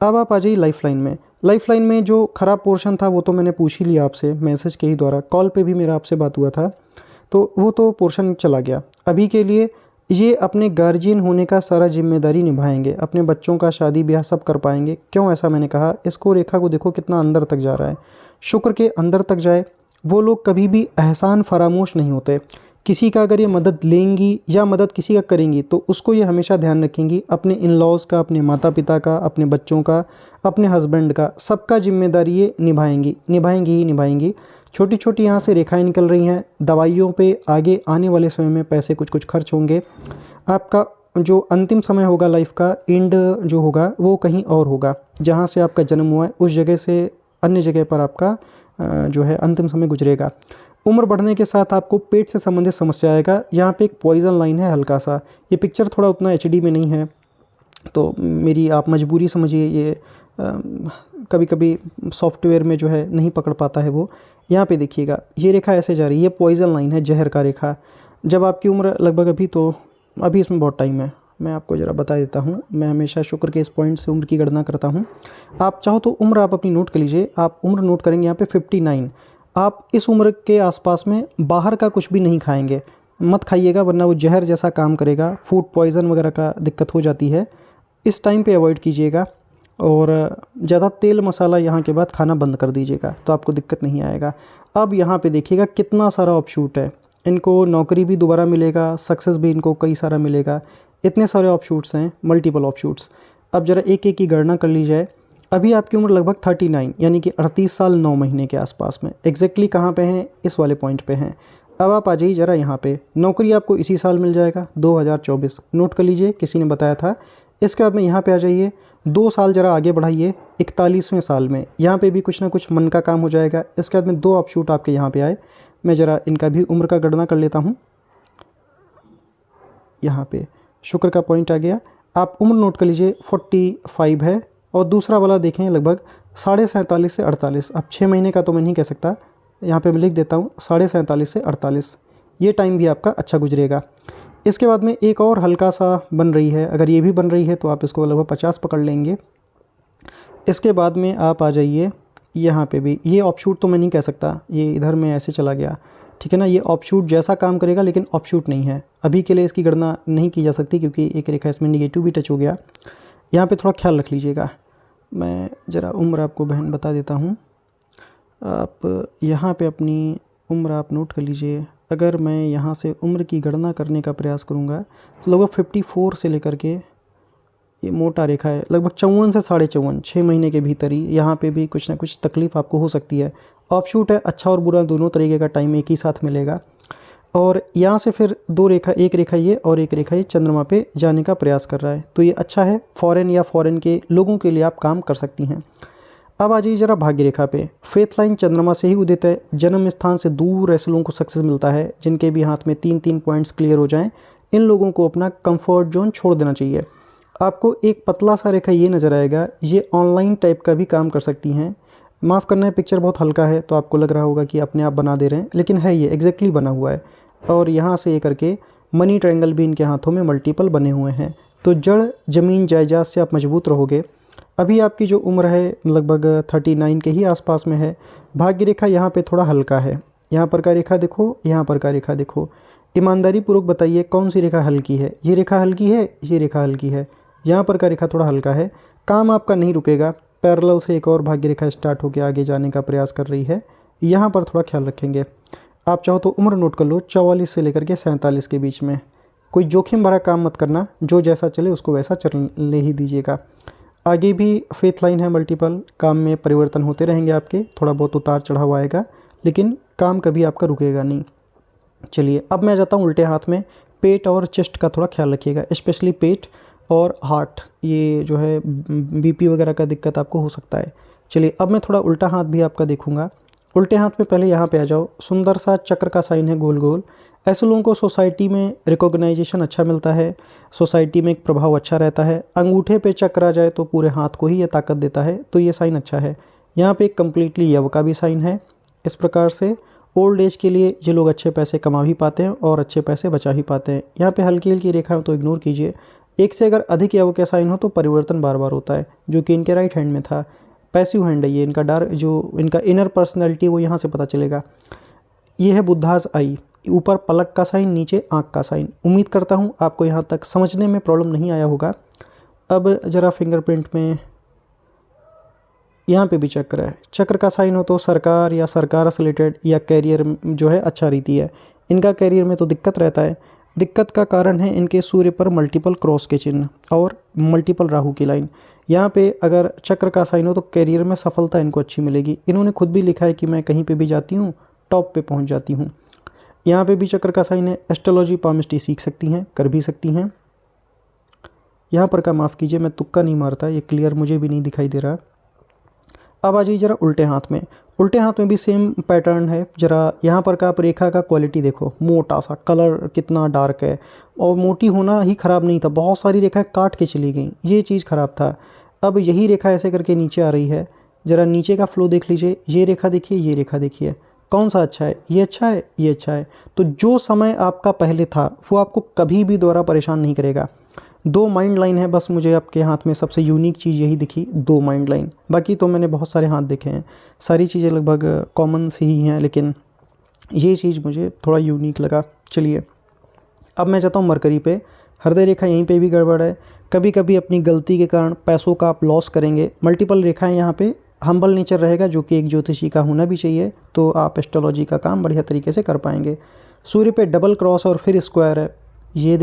अब आप आ जाइए लाइफ लाइन में। लाइफ लाइन में जो ख़राब पोर्शन था वो तो मैंने पूछ ही लिया आपसे मैसेज के ही द्वारा, कॉल पे भी मेरा आपसे बात हुआ था, तो वो तो पोर्शन चला गया। अभी के लिए ये अपने गार्जियन होने का सारा जिम्मेदारी निभाएंगे, अपने बच्चों का शादी ब्याह सब कर पाएंगे। क्यों ऐसा मैंने कहा, इसको रेखा को देखो कितना अंदर तक जा रहा है, शुक्र के अंदर तक जाए। वो लोग कभी भी एहसान फरामोश नहीं होते। किसी का अगर ये मदद लेंगी या मदद किसी का करेंगी तो उसको ये हमेशा ध्यान रखेंगी, अपने इन लॉज़ का, अपने माता पिता का, अपने बच्चों का, अपने हस्बैंड का, सबका जिम्मेदारी ये निभाएंगी, निभाएंगी ही निभाएंगी। छोटी छोटी यहाँ से रेखाएं निकल रही हैं, दवाइयों पे आगे आने वाले समय में पैसे कुछ कुछ खर्च होंगे। आपका जो अंतिम समय होगा लाइफ का, एंड जो होगा वो कहीं और होगा, जहाँ से आपका जन्म हुआ है उस जगह से अन्य जगह पर आपका जो है अंतिम समय गुजरेगा। उम्र बढ़ने के साथ आपको पेट से संबंधित समस्या आएगा। यहाँ पे एक पॉइजन लाइन है हल्का सा, ये पिक्चर थोड़ा उतना एचडी में नहीं है तो मेरी आप मजबूरी समझिए, ये कभी कभी सॉफ्टवेयर में जो है नहीं पकड़ पाता है वो। यहाँ पे देखिएगा ये रेखा ऐसे जा रही है, ये पॉइजन लाइन है, जहर का रेखा। जब आपकी उम्र लगभग अभी इसमें बहुत टाइम है, मैं आपको ज़रा बता देता हूँ। मैं हमेशा शुक्र के इस पॉइंट से उम्र की गणना करता हूँ। आप चाहो तो उम्र आप अपनी नोट कर लीजिए, आप उम्र नोट करेंगे यहाँ पे 59। आप इस उम्र के आसपास में बाहर का कुछ भी नहीं खाएंगे, मत खाइएगा वरना वो जहर जैसा काम करेगा, फूड पॉइज़न वगैरह का दिक्कत हो जाती है, इस टाइम पे अवॉइड कीजिएगा। और ज़्यादा तेल मसाला यहाँ के बाद खाना बंद कर दीजिएगा तो आपको दिक्कत नहीं आएगा। अब यहाँ पे देखिएगा कितना सारा ऑफशूट है, इनको नौकरी भी दोबारा मिलेगा, सक्सेस भी इनको कई सारा मिलेगा। इतने सारे ऑफशूट्स हैं, मल्टीपल ऑफशूट्स। अब ज़रा एक एक की गणना कर ली जाए। अभी आपकी उम्र लगभग 39 यानी कि 38 साल 9 महीने के आसपास में एग्जैक्टली कहाँ पे हैं, इस वाले पॉइंट पे हैं। अब आप आ जाइए ज़रा यहाँ पे, नौकरी आपको इसी साल मिल जाएगा 2024, नोट कर लीजिए, किसी ने बताया था। इसके बाद में यहाँ पे आ जाइए, 2 साल ज़रा आगे बढ़ाइए 41वें साल में, यहाँ पे भी कुछ ना कुछ मन का काम हो जाएगा। इसके बाद में 2 ऑफशूट आपके यहाँ पे आए, मैं ज़रा इनका भी उम्र का गणना कर लेता हूँ। यहाँ पे शुक्र का पॉइंट आ गया, आप उम्र नोट कर लीजिए 45 है। और दूसरा वाला देखें लगभग 47.5 से 48, अब 6 महीने का तो मैं नहीं कह सकता, यहाँ पे मैं लिख देता हूँ 47.5 से 48, ये टाइम भी आपका अच्छा गुजरेगा। इसके बाद में एक और हल्का सा बन रही है, अगर ये भी बन रही है तो आप इसको लगभग 50 पकड़ लेंगे। इसके बाद में आप आ जाइए यहाँ पे भी, ये ऑफशूट तो मैं नहीं कह सकता, ये इधर में ऐसे चला गया, ठीक है ना। ये ऑफशूट जैसा काम करेगा लेकिन ऑफशूट नहीं है, अभी के लिए इसकी गणना नहीं की जा सकती क्योंकि एक रेखा इसमें नेगेटिव भी टच हो गया। यहाँ पे थोड़ा ख्याल रख लीजिएगा। मैं ज़रा उम्र आपको बहन बता देता हूँ, आप यहाँ पे अपनी उम्र आप नोट कर लीजिए। अगर मैं यहाँ से उम्र की गणना करने का प्रयास करूँगा तो लगभग 54 से लेकर के, ये मोटा रेखा है, लगभग 54 से 54.5, 6 महीने के भीतर ही यहाँ पे भी कुछ ना कुछ तकलीफ़ आपको हो सकती है। ऑफशूट है, अच्छा और बुरा दोनों तरीके का टाइम एक ही साथ मिलेगा। और यहाँ से फिर 2 रेखा, एक रेखा ये और एक रेखा ये चंद्रमा पे जाने का प्रयास कर रहा है, तो ये अच्छा है, फॉरेन या फॉरेन के लोगों के लिए आप काम कर सकती हैं। अब आ जाइए ज़रा भाग्य रेखा पे, फेथ लाइन चंद्रमा से ही उदित है, जन्म स्थान से दूर ऐसे लोगों को सक्सेस मिलता है जिनके भी हाथ में 3-3 पॉइंट्स क्लियर हो जाएं। इन लोगों को अपना कंफर्ट जोन छोड़ देना चाहिए। आपको एक पतला सा रेखा ये नज़र आएगा, ये ऑनलाइन टाइप का भी काम कर सकती हैं। माफ़ करना है, पिक्चर बहुत हल्का है तो आपको लग रहा होगा कि अपने आप बना दे रहे हैं, लेकिन है ये एग्जैक्टली बना हुआ है। और यहाँ से ये करके मनी ट्रायंगल भी इनके हाथों में मल्टीपल बने हुए हैं, तो जड़ ज़मीन जायदाद से आप मजबूत रहोगे। अभी आपकी जो उम्र है लगभग 39 के ही आसपास में है। भाग्य रेखा यहाँ पे थोड़ा हल्का है, यहाँ पर का रेखा देखो, यहाँ पर का रेखा देखो। ईमानदारी पूर्वक बताइए कौन सी रेखा हल्की है, ये रेखा हल्की है, ये रेखा हल्की है, यहाँ पर का रेखा थोड़ा हल्का है। काम आपका नहीं रुकेगा, पैरेलल से एक और भाग्य रेखा स्टार्ट होकर आगे जाने का प्रयास कर रही है, यहाँ पर थोड़ा ख्याल रखेंगे। आप चाहो तो उम्र नोट कर लो, 44 से लेकर के 47 के बीच में। कोई जोखिम भरा काम मत करना, जो जैसा चले उसको वैसा चलने ही दीजिएगा। आगे भी फेथ लाइन है मल्टीपल, काम में परिवर्तन होते रहेंगे आपके, थोड़ा बहुत उतार चढ़ाव आएगा लेकिन काम कभी आपका रुकेगा नहीं। चलिए अब मैं जाता हूँ उल्टे हाथ में, पेट और चेस्ट का थोड़ा ख्याल रखिएगा, स्पेशली पेट और हार्ट, ये जो है बीपी वगैरह का दिक्कत आपको हो सकता है। चलिए अब मैं थोड़ा उल्टा हाथ भी आपका देखूंगा। उल्टे हाथ में पहले यहाँ पे आ जाओ, सुंदर सा चक्र का साइन है गोल गोल। ऐसे लोगों को सोसाइटी में रिकॉग्नाइजेशन अच्छा मिलता है, सोसाइटी में एक प्रभाव अच्छा रहता है। अंगूठे पे चक्र आ जाए तो पूरे हाथ को ही ये ताकत देता है, तो ये साइन अच्छा है। यहाँ पे एक कम्प्लीटली यव का भी साइन है। इस प्रकार से ओल्ड एज के लिए ये लोग अच्छे पैसे कमा भी पाते हैं और अच्छे पैसे बचा भी पाते हैं। यहाँ पे हल्की हल्की रेखा हो तो इग्नोर कीजिए। एक से अगर अधिक यव का साइन हो तो परिवर्तन बार बार होता है, जो कि इनके राइट हैंड में था। पैसिव हैंड है ये, इनका डार्क जो इनका इनर पर्सनैलिटी वो यहाँ से पता चलेगा। ये है बुद्धाज आई, ऊपर पलक का साइन, नीचे आँख का साइन। उम्मीद करता हूँ आपको यहाँ तक समझने में प्रॉब्लम नहीं आया होगा। अब ज़रा फिंगरप्रिंट में यहाँ पे भी चक्र है, चक्र का साइन हो तो सरकार या सरकार से रिलेटेड या कैरियर जो है अच्छा रीति है। इनका कैरियर में तो दिक्कत रहता है, दिक्कत का कारण है इनके सूर्य पर मल्टीपल क्रॉस के चिन्ह और मल्टीपल राहु की लाइन। यहाँ पे अगर चक्र का साइन हो तो कैरियर में सफलता इनको अच्छी मिलेगी। इन्होंने खुद भी लिखा है कि मैं कहीं पे भी जाती हूँ टॉप पे पहुँच जाती हूँ। यहाँ पे भी चक्र का साइन है। एस्ट्रोलॉजी पामिस्ट्री सीख सकती हैं, कर भी सकती हैं। यहाँ पर का माफ़ कीजिए, मैं तुक्का नहीं मारता, ये क्लियर मुझे भी नहीं दिखाई दे रहा। अब आ जाइए ज़रा उल्टे हाथ में। उल्टे हाथ में भी सेम पैटर्न है। ज़रा यहाँ पर का आप रेखा का क्वालिटी देखो, मोटा सा, कलर कितना डार्क है। और मोटी होना ही ख़राब नहीं था, बहुत सारी रेखाएं काट के चली गई, ये चीज़ ख़राब था। अब यही रेखा ऐसे करके नीचे आ रही है। ज़रा नीचे का फ्लो देख लीजिए, ये रेखा देखिए, ये रेखा देखिए, कौन सा अच्छा है? ये अच्छा है, ये अच्छा है। तो जो समय आपका पहले था वो आपको कभी भी दोबारा परेशान नहीं करेगा। 2 माइंड लाइन है बस, मुझे आपके हाथ में सबसे यूनिक चीज़ यही दिखी, 2 माइंड लाइन। बाकी तो मैंने बहुत सारे हाथ देखे हैं, सारी चीज़ें लगभग कॉमन सी ही हैं, लेकिन ये चीज़ मुझे थोड़ा यूनिक लगा। चलिए अब मैं जाता हूँ मरकरी पे। हृदय रेखा यहीं पे भी गड़बड़ है। कभी कभी अपनी गलती के कारण पैसों का आप लॉस करेंगे। मल्टीपल रेखाएं यहाँ पे हम्बल नेचर रहेगा, जो कि एक ज्योतिषी का होना भी चाहिए, तो आप एस्ट्रोलॉजी का काम बढ़िया तरीके से कर पाएंगे। सूर्य पे डबल क्रॉस और फिर स्क्वायर है, ये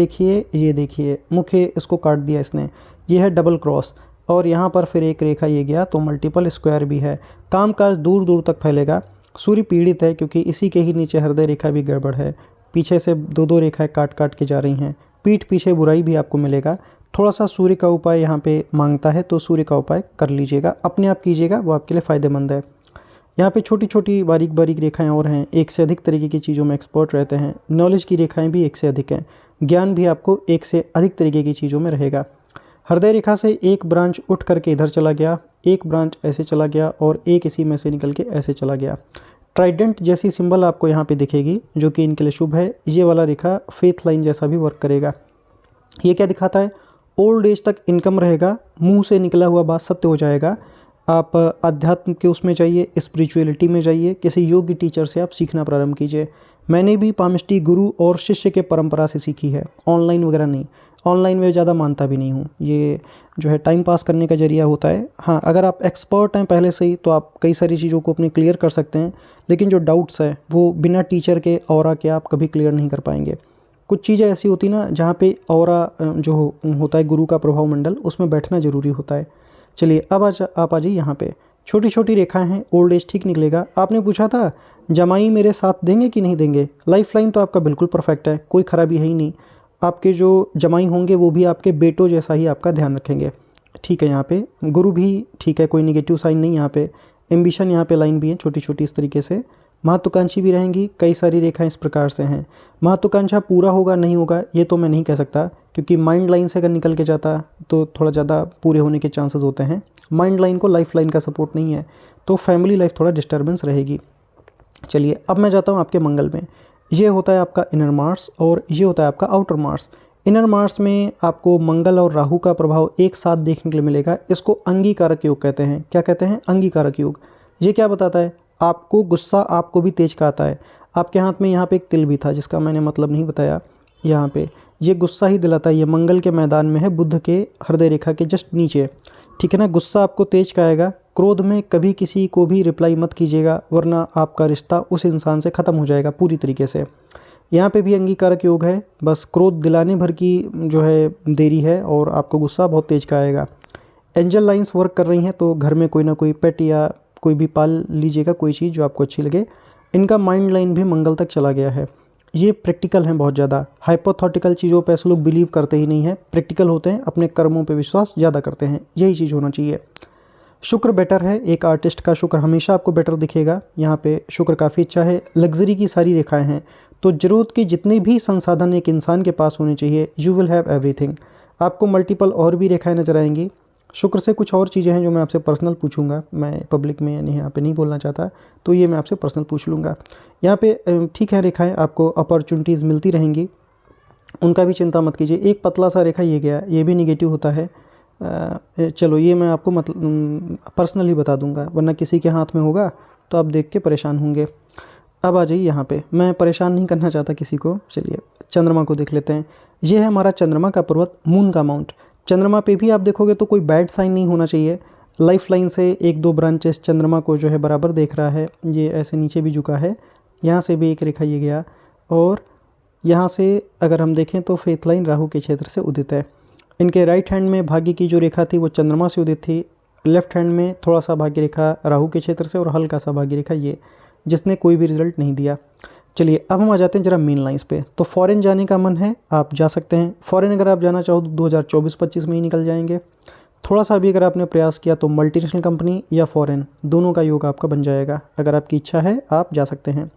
देखिए मुख्य इसको काट दिया इसने, ये है डबल क्रॉस, और यहाँ पर फिर एक रेखा ये गया, तो मल्टीपल स्क्वायर भी है। कामकाज दूर दूर तक फैलेगा। सूर्य पीड़ित है क्योंकि इसी के ही नीचे हृदय रेखा भी गड़बड़ है, पीछे से दो दो रेखाएं काट काट के जा रही हैं। पीठ पीछे बुराई भी आपको मिलेगा। थोड़ा सा सूर्य का उपाय यहाँ पे मांगता है, तो सूर्य का उपाय कर लीजिएगा, अपने आप कीजिएगा, वो आपके लिए फ़ायदेमंद है। यहाँ पे छोटी छोटी बारीक बारीक रेखाएं और हैं, एक से अधिक तरीके की चीज़ों में एक्सपर्ट रहते हैं। नॉलेज की रेखाएं भी एक से अधिक हैं, ज्ञान भी आपको एक से अधिक तरीके की चीज़ों में रहेगा। हृदय रेखा से एक ब्रांच उठ करके इधर चला गया, एक ब्रांच ऐसे चला गया, और एक इसी में से निकल के ऐसे चला गया। ट्राइडेंट जैसी सिंबल आपको यहाँ पे दिखेगी, जो कि इनके लिए शुभ है। ये वाला रेखा फेथ लाइन जैसा भी वर्क करेगा। ये क्या दिखाता है? ओल्ड एज तक इनकम रहेगा, मुंह से निकला हुआ बात सत्य हो जाएगा। आप अध्यात्म के उसमें जाइए, स्पिरिचुअलिटी में जाइए, किसी योग्य टीचर से आप सीखना प्रारंभ कीजिए। मैंने भी पामिस्ट्री गुरु और शिष्य के परंपरा से सीखी है, ऑनलाइन वगैरह नहीं। ऑनलाइन में ज़्यादा मानता भी नहीं हूँ, ये जो है टाइम पास करने का ज़रिया होता है। हाँ, अगर आप एक्सपर्ट हैं पहले से ही, तो आप कई सारी चीज़ों को अपने क्लियर कर सकते हैं, लेकिन जो डाउट्स है वो बिना टीचर के ऑरा के आप कभी क्लियर नहीं कर पाएंगे। कुछ चीज़ें ऐसी होती ना जहाँ पे ऑरा जो होता है गुरु का प्रभाव मंडल, उसमें बैठना ज़रूरी होता है। चलिए अब आप आ जाइए यहाँ पे। छोटी छोटी रेखाएं हैं, ओल्ड एज ठीक निकलेगा। आपने पूछा था जमाई मेरे साथ देंगे कि नहीं देंगे, लाइफ लाइन तो आपका बिल्कुल परफेक्ट है, कोई खराबी है ही नहीं। आपके जो जमाई होंगे वो भी आपके बेटों जैसा ही आपका ध्यान रखेंगे, ठीक है। यहाँ पे गुरु भी ठीक है, कोई निगेटिव साइन नहीं यहाँ पे। एम्बिशन यहाँ पे लाइन भी है छोटी छोटी इस तरीके से। महत्वाकांक्षी भी रहेंगी, कई सारी रेखाएं इस प्रकार से हैं। महत्वाकांक्षा पूरा होगा नहीं होगा ये तो मैं नहीं कह सकता, क्योंकि माइंड लाइन से अगर निकल के जाता तो थोड़ा ज़्यादा पूरे होने के चांसेस होते हैं। माइंड लाइन को लाइफ लाइन का सपोर्ट नहीं है, तो फैमिली लाइफ थोड़ा डिस्टर्बेंस रहेगी। चलिए अब मैं जाता हूँ आपके मंगल में। ये होता है आपका इनर मार्स और ये होता है आपका आउटर मार्स। इनर मार्स में आपको मंगल और राहु का प्रभाव एक साथ देखने के लिए मिलेगा। इसको अंगीकारक योग कहते हैं। क्या कहते हैं? अंगीकारक योग। ये क्या बताता है? आपको गुस्सा आपको भी तेज का आता है। आपके हाथ में यहाँ पे एक तिल भी था जिसका मैंने मतलब नहीं बताया। यहाँ पे ये गुस्सा ही दिलाता है। ये मंगल के मैदान में है, बुध के हृदय रेखा के जस्ट नीचे, ठीक है ना। गुस्सा आपको तेज का आएगा। क्रोध में कभी किसी को भी रिप्लाई मत कीजिएगा, वरना आपका रिश्ता उस इंसान से ख़त्म हो जाएगा पूरी तरीके से। यहाँ पे भी अंगीकारक योग है, बस क्रोध दिलाने भर की जो है देरी है और आपको गुस्सा बहुत तेज का आएगा। एंजल लाइंस वर्क कर रही हैं, तो घर में कोई ना कोई पेट या कोई भी पाल लीजिएगा, कोई चीज़ जो आपको अच्छी लगे। इनका माइंड लाइन भी मंगल तक चला गया है। ये प्रैक्टिकल हैं बहुत ज़्यादा। हाइपोथेटिकल चीज़ों पे ऐसे लोग बिलीव करते ही नहीं हैं, प्रैक्टिकल होते हैं, अपने कर्मों पे विश्वास ज़्यादा करते हैं। यही चीज़ होना चाहिए। शुक्र बेटर है, एक आर्टिस्ट का शुक्र हमेशा आपको बेटर दिखेगा। यहाँ पे शुक्र काफ़ी अच्छा है। लग्जरी की सारी रेखाएं हैं, तो ज़रूरत के जितने भी संसाधन एक इंसान के पास होने चाहिए, यू विल हैव एवरीथिंग। आपको मल्टीपल और भी रेखाएं नजर आएंगी। शुक्र से कुछ और चीज़ें हैं जो मैं आपसे पर्सनल पूछूंगा, मैं पब्लिक में नहीं यहाँ पे नहीं बोलना चाहता, तो ये मैं आपसे पर्सनल पूछ लूँगा। यहाँ पे ठीक है, रेखाएं आपको अपॉर्चुनिटीज़ मिलती रहेंगी, उनका भी चिंता मत कीजिए। एक पतला सा रेखा ये गया, ये भी निगेटिव होता है। चलो ये मैं आपको मतलब पर्सनली बता दूंगा, वरना किसी के हाथ में होगा तो आप देख के परेशान होंगे। अब आ जाइए यहाँ पे, मैं परेशान नहीं करना चाहता किसी को। चलिए चंद्रमा को देख लेते हैं। ये है हमारा चंद्रमा का पर्वत, मून का माउंट। चंद्रमा पे भी आप देखोगे तो कोई बैड साइन नहीं होना चाहिए। लाइफ लाइन से एक दो ब्रांचेस चंद्रमा को जो है बराबर देख रहा है। ये ऐसे नीचे भी झुका है, यहाँ से भी एक रेखा ये गया, और यहाँ से अगर हम देखें तो फेथ लाइन राहु के क्षेत्र से उदित है। इनके राइट हैंड में भाग्य की जो रेखा थी वो चंद्रमा से उदित थी। लेफ्ट हैंड में थोड़ा सा भाग्य रेखा राहु के क्षेत्र से, और हल्का सा भाग्य रेखा ये, जिसने कोई भी रिजल्ट नहीं दिया। चलिए अब हम आ जाते हैं जरा मेन लाइंस पे। तो फॉरेन जाने का मन है, आप जा सकते हैं। फॉरेन अगर आप जाना चाहो तो 2024-25 में ही निकल जाएंगे। थोड़ा सा भी अगर आपने प्रयास किया तो मल्टीनेशनल कंपनी या फॉरेन, दोनों का योग आपका बन जाएगा। अगर आपकी इच्छा है आप जा सकते हैं।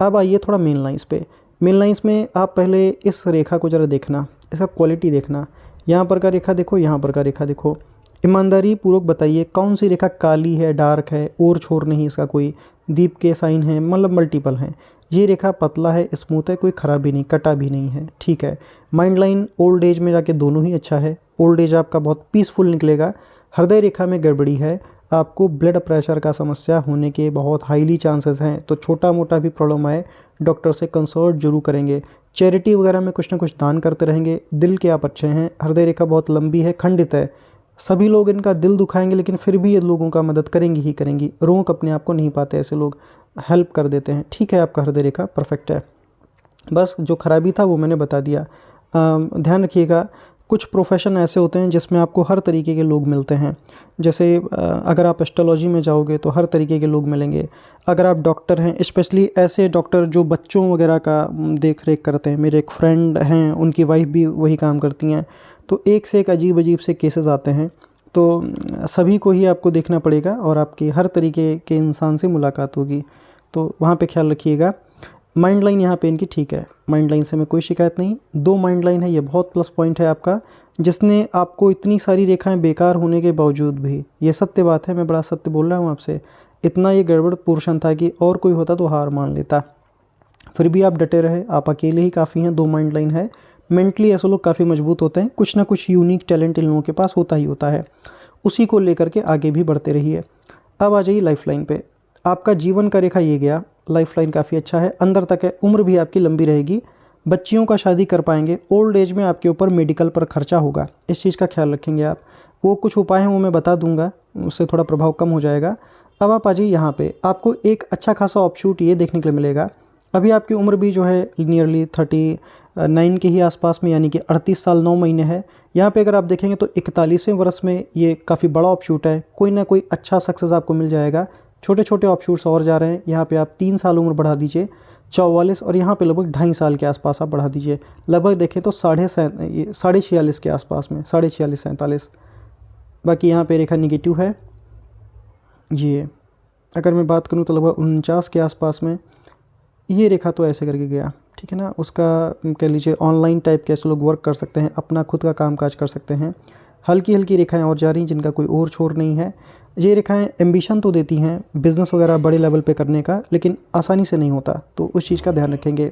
अब आइए थोड़ा मेन लाइंस पे। मेन लाइंस में आप पहले इस रेखा को ज़रा देखना, इसका क्वालिटी देखना। यहाँ पर का रेखा देखो, यहाँ पर का रेखा देखो। ईमानदारी पूर्वक बताइए कौन सी रेखा काली है, डार्क है, और छोर नहीं इसका कोई, दीप के साइन है, मतलब मल्टीपल हैं। ये रेखा पतला है, स्मूथ है, कोई खराबी नहीं, कटा भी नहीं है, ठीक है। माइंड लाइन ओल्ड एज में जाके दोनों ही अच्छा है। ओल्ड एज आपका बहुत पीसफुल निकलेगा। हृदय रेखा में गड़बड़ी है, आपको ब्लड प्रेशर का समस्या होने के बहुत हाईली चांसेस हैं, तो छोटा मोटा भी प्रॉब्लम आए डॉक्टर से कंसल्ट जरूर करेंगे। चैरिटी वगैरह में कुछ ना कुछ दान करते रहेंगे। दिल के आप अच्छे हैं। हृदय रेखा बहुत लंबी है, खंडित है। सभी लोग इनका दिल दुखाएंगे लेकिन फिर भी ये लोगों का मदद करेंगी ही करेंगी। रोक अपने आप को नहीं पाते ऐसे लोग, हेल्प कर देते हैं। ठीक है, आपका हृदय रेखा परफेक्ट है। बस जो खराबी था वो मैंने बता दिया। ध्यान रखिएगा, कुछ प्रोफेशन ऐसे होते हैं जिसमें आपको हर तरीके के लोग मिलते हैं। जैसे अगर आप एस्ट्रोलॉजी में जाओगे तो हर तरीके के लोग मिलेंगे। अगर आप डॉक्टर हैं, स्पेशली ऐसे डॉक्टर जो बच्चों वगैरह का देख रेख करते हैं, मेरे एक फ्रेंड हैं, उनकी वाइफ भी वही काम करती हैं, तो एक से एक अजीब अजीब से केसेस आते हैं। तो सभी को ही आपको देखना पड़ेगा और आपकी हर तरीके के इंसान से मुलाकात होगी, तो वहाँ पे ख्याल रखिएगा। माइंड लाइन यहाँ पे इनकी ठीक है, माइंड लाइन से मैं कोई शिकायत नहीं। 2 माइंड लाइन है, ये बहुत प्लस पॉइंट है आपका, जिसने आपको इतनी सारी रेखाएं बेकार होने के बावजूद भी, ये सत्य बात है, मैं बड़ा सत्य बोल रहा हूँ आपसे, इतना ये गड़बड़ पोर्शन था कि और कोई होता तो हार मान लेता। फिर भी आप डटे रहे, आप अकेले ही काफ़ी हैं। 2 माइंड लाइन है। मेंटली ऐसे लोग काफ़ी मजबूत होते हैं, कुछ ना कुछ यूनिक टैलेंट इन लोगों के पास होता ही होता है, उसी को लेकर के आगे भी बढ़ते रहिए। अब आ जाइए लाइफ लाइन पे। आपका जीवन का रेखा ये गया, लाइफ लाइन काफ़ी अच्छा है, अंदर तक है, उम्र भी आपकी लंबी रहेगी, बच्चियों का शादी कर पाएंगे। ओल्ड एज में आपके ऊपर मेडिकल पर खर्चा होगा, इस चीज़ का ख्याल रखेंगे आप। वो कुछ उपाय हैं वो मैं बता दूंगा, उससे थोड़ा प्रभाव कम हो जाएगा। अब आप आ जाइए यहाँ पे, आपको एक अच्छा खासा ऑप्शूट ये देखने के लिए मिलेगा। अभी आपकी उम्र भी जो है नियरली 39 के ही आसपास में, यानी कि 38 साल 9 महीने है। यहाँ पे अगर आप देखेंगे तो 41वें वर्ष में ये काफ़ी बड़ा ऑप्शूट है, कोई ना कोई अच्छा सक्सेस आपको मिल जाएगा। छोटे छोटे ऑप्शूट्स और जा रहे हैं। यहाँ पे आप 3 साल उम्र बढ़ा दीजिए, 44, और यहाँ पे लगभग 2.5 साल के आसपास आप बढ़ा दीजिए। लगभग देखें तो 46.5 के आसपास में, 46 47। बाकी यहाँ पे रेखा निगेटिव है। ये अगर मैं बात करूँ तो लगभग 49 के आसपास में ये रेखा तो ऐसे करके गया, ठीक है ना। उसका कह लीजिए ऑनलाइन टाइप के ऐसे लोग वर्क कर सकते हैं, अपना खुद का कामकाज कर सकते हैं। हल्की हल्की रेखाएं और जा रही हैं जिनका कोई और छोर नहीं है। ये रेखाएं एम्बिशन तो देती हैं बिज़नेस वगैरह बड़े लेवल पे करने का, लेकिन आसानी से नहीं होता, तो उस चीज़ का ध्यान रखेंगे।